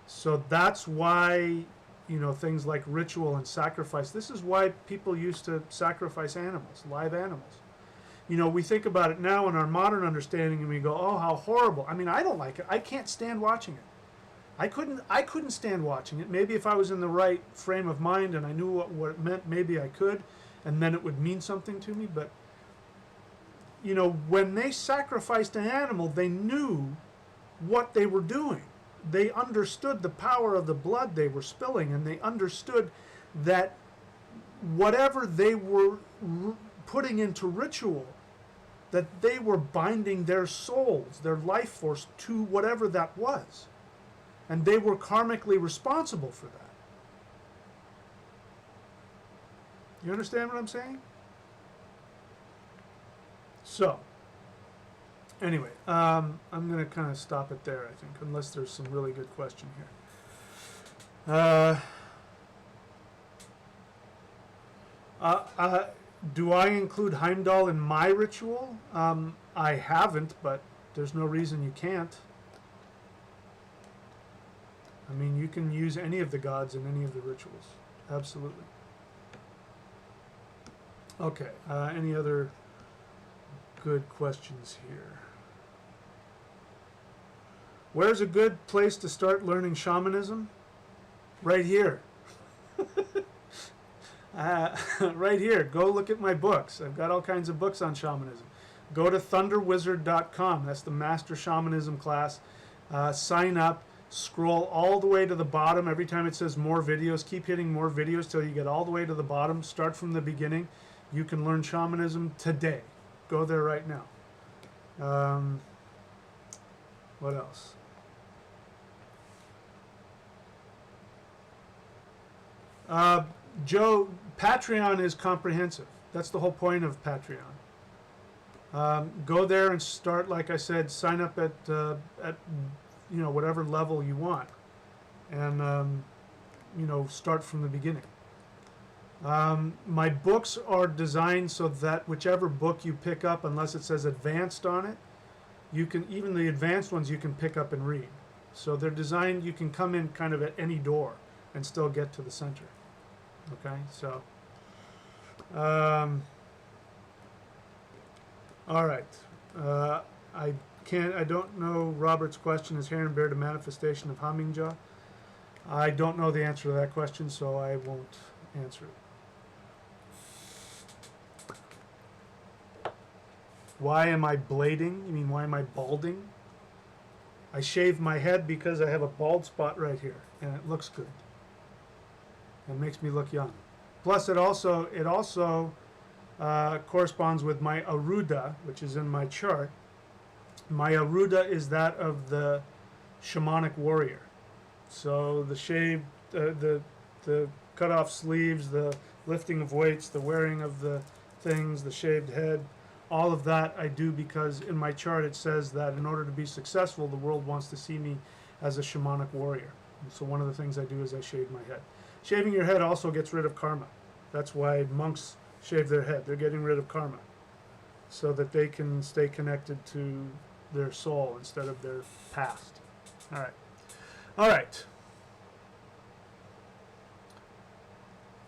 So that's why, things like ritual and sacrifice. This is why people used to sacrifice animals, live animals. We think about it now in our modern understanding, and we go, "Oh, how horrible!" I mean, I don't like it. I can't stand watching it. I couldn't stand watching it. Maybe if I was in the right frame of mind and I knew what it meant, maybe I could, and then it would mean something to me. But when they sacrificed an animal, they knew what they were doing. They understood the power of the blood they were spilling, and they understood that whatever they were putting into ritual, that they were binding their souls, their life force, to whatever that was. And they were karmically responsible for that. You understand what I'm saying? So, anyway, I'm going to kind of stop it there, I think, unless there's some really good question here. Do I include Heimdall in my ritual? I haven't, but there's no reason you can't. I mean, you can use any of the gods in any of the rituals. Absolutely. Okay, any other good questions here? Where's a good place to start learning shamanism? Right here. Right here. Go look at my books. I've got all kinds of books on shamanism. Go to thunderwizard.com. That's the Master Shamanism class. Sign up. Scroll all the way to the bottom. Every time it says more videos, keep hitting more videos till you get all the way to the bottom. Start from the beginning. You can learn shamanism today. Go there right now. What else? Joe, Patreon is comprehensive. That's the whole point of Patreon. Go there and start, like I said, sign up at whatever level you want, and start from the beginning. My books are designed so that whichever book you pick up, unless it says advanced on it, even the advanced ones you can pick up and read. So they're designed, you can come in kind of at any door and still get to the center. Okay, so all right. I don't know. Robert's question is Heron Bear the manifestation of Hummingjaw. I don't know the answer to that question, so I won't answer it. Why am I blading? You mean why am I balding? I shave my head because I have a bald spot right here, and it looks good. It makes me look young. Plus, it also corresponds with my Aruda, which is in my chart. My Aruda is that of the shamanic warrior. So the shaved, the cut off sleeves, the lifting of weights, the wearing of the things, the shaved head, all of that I do because in my chart it says that in order to be successful, the world wants to see me as a shamanic warrior. And so one of the things I do is I shave my head. Shaving your head also gets rid of karma. That's why monks shave their head. They're getting rid of karma so that they can stay connected to their soul instead of their past. All right. All right.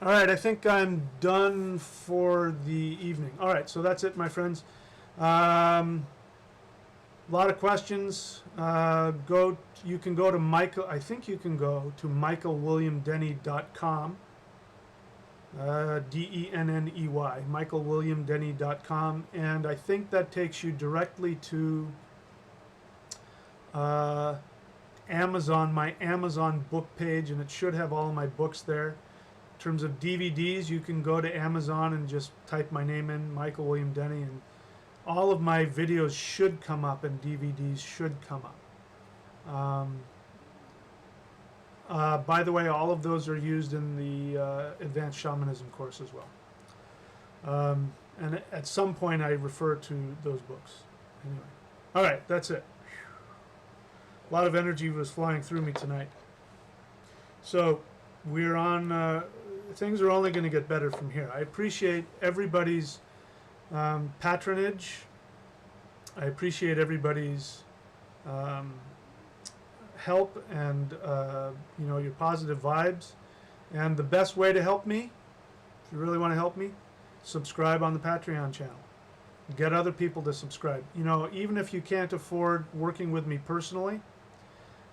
All right, I think I'm done for the evening. All right, so that's it, my friends. A lot of questions. You can go to Michael. I think you can go to michaelwilliamdenny.com. Denney, michaelwilliamdenny.com, and I think that takes you directly to Amazon, my Amazon book page, and it should have all of my books there. In terms of DVDs, you can go to Amazon and just type my name in, Michael William Denny, and all of my videos should come up and DVDs should come up. By the way, all of those are used in the Advanced Shamanism course as well. And at some point I refer to those books. Anyway. All right, that's it. A lot of energy was flying through me tonight. So we're on. Things are only going to get better from here. I appreciate everybody's patronage. I appreciate everybody's um, help and your positive vibes. And the best way to help me, if you really want to help me, subscribe on the Patreon channel. Get other people to subscribe. Even if you can't afford working with me personally,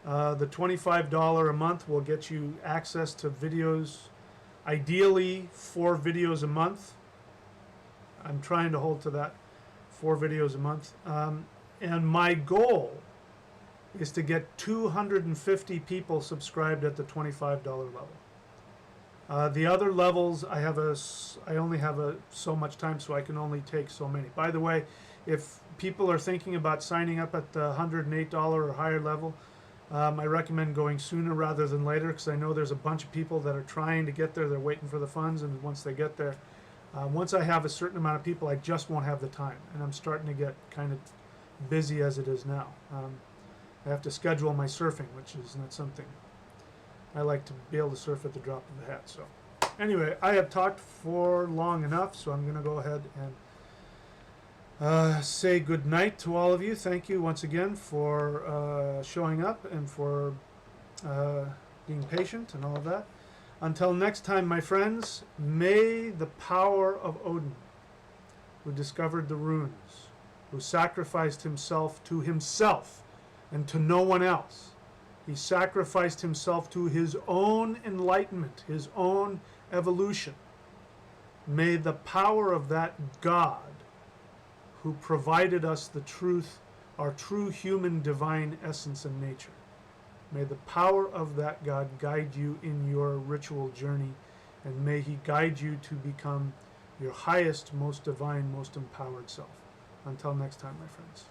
the $25 a month will get you access to videos, ideally 4 videos a month. I'm trying to hold to that, 4 videos a month. And my goal is to get 250 people subscribed at the $25 level. The other levels, I only have so much time, so I can only take so many. By the way, if people are thinking about signing up at the $108 or higher level, I recommend going sooner rather than later, because I know there's a bunch of people that are trying to get there. They're waiting for the funds, and once they get there, once I have a certain amount of people, I just won't have the time, and I'm starting to get kind of busy as it is now. I have to schedule my surfing, which is not something I like to be able to surf at the drop of a hat. So anyway, I have talked for long enough, so I'm going to go ahead and say good night to all of you. Thank you once again for showing up and for being patient and all of that. Until next time, my friends, may the power of Odin, who discovered the runes, who sacrificed himself to himself and to no one else. He sacrificed himself to his own enlightenment, his own evolution. May the power of that God, who provided us the truth, our true human divine essence and nature, may the power of that God guide you in your ritual journey, and may he guide you to become your highest, most divine, most empowered self. Until next time, my friends.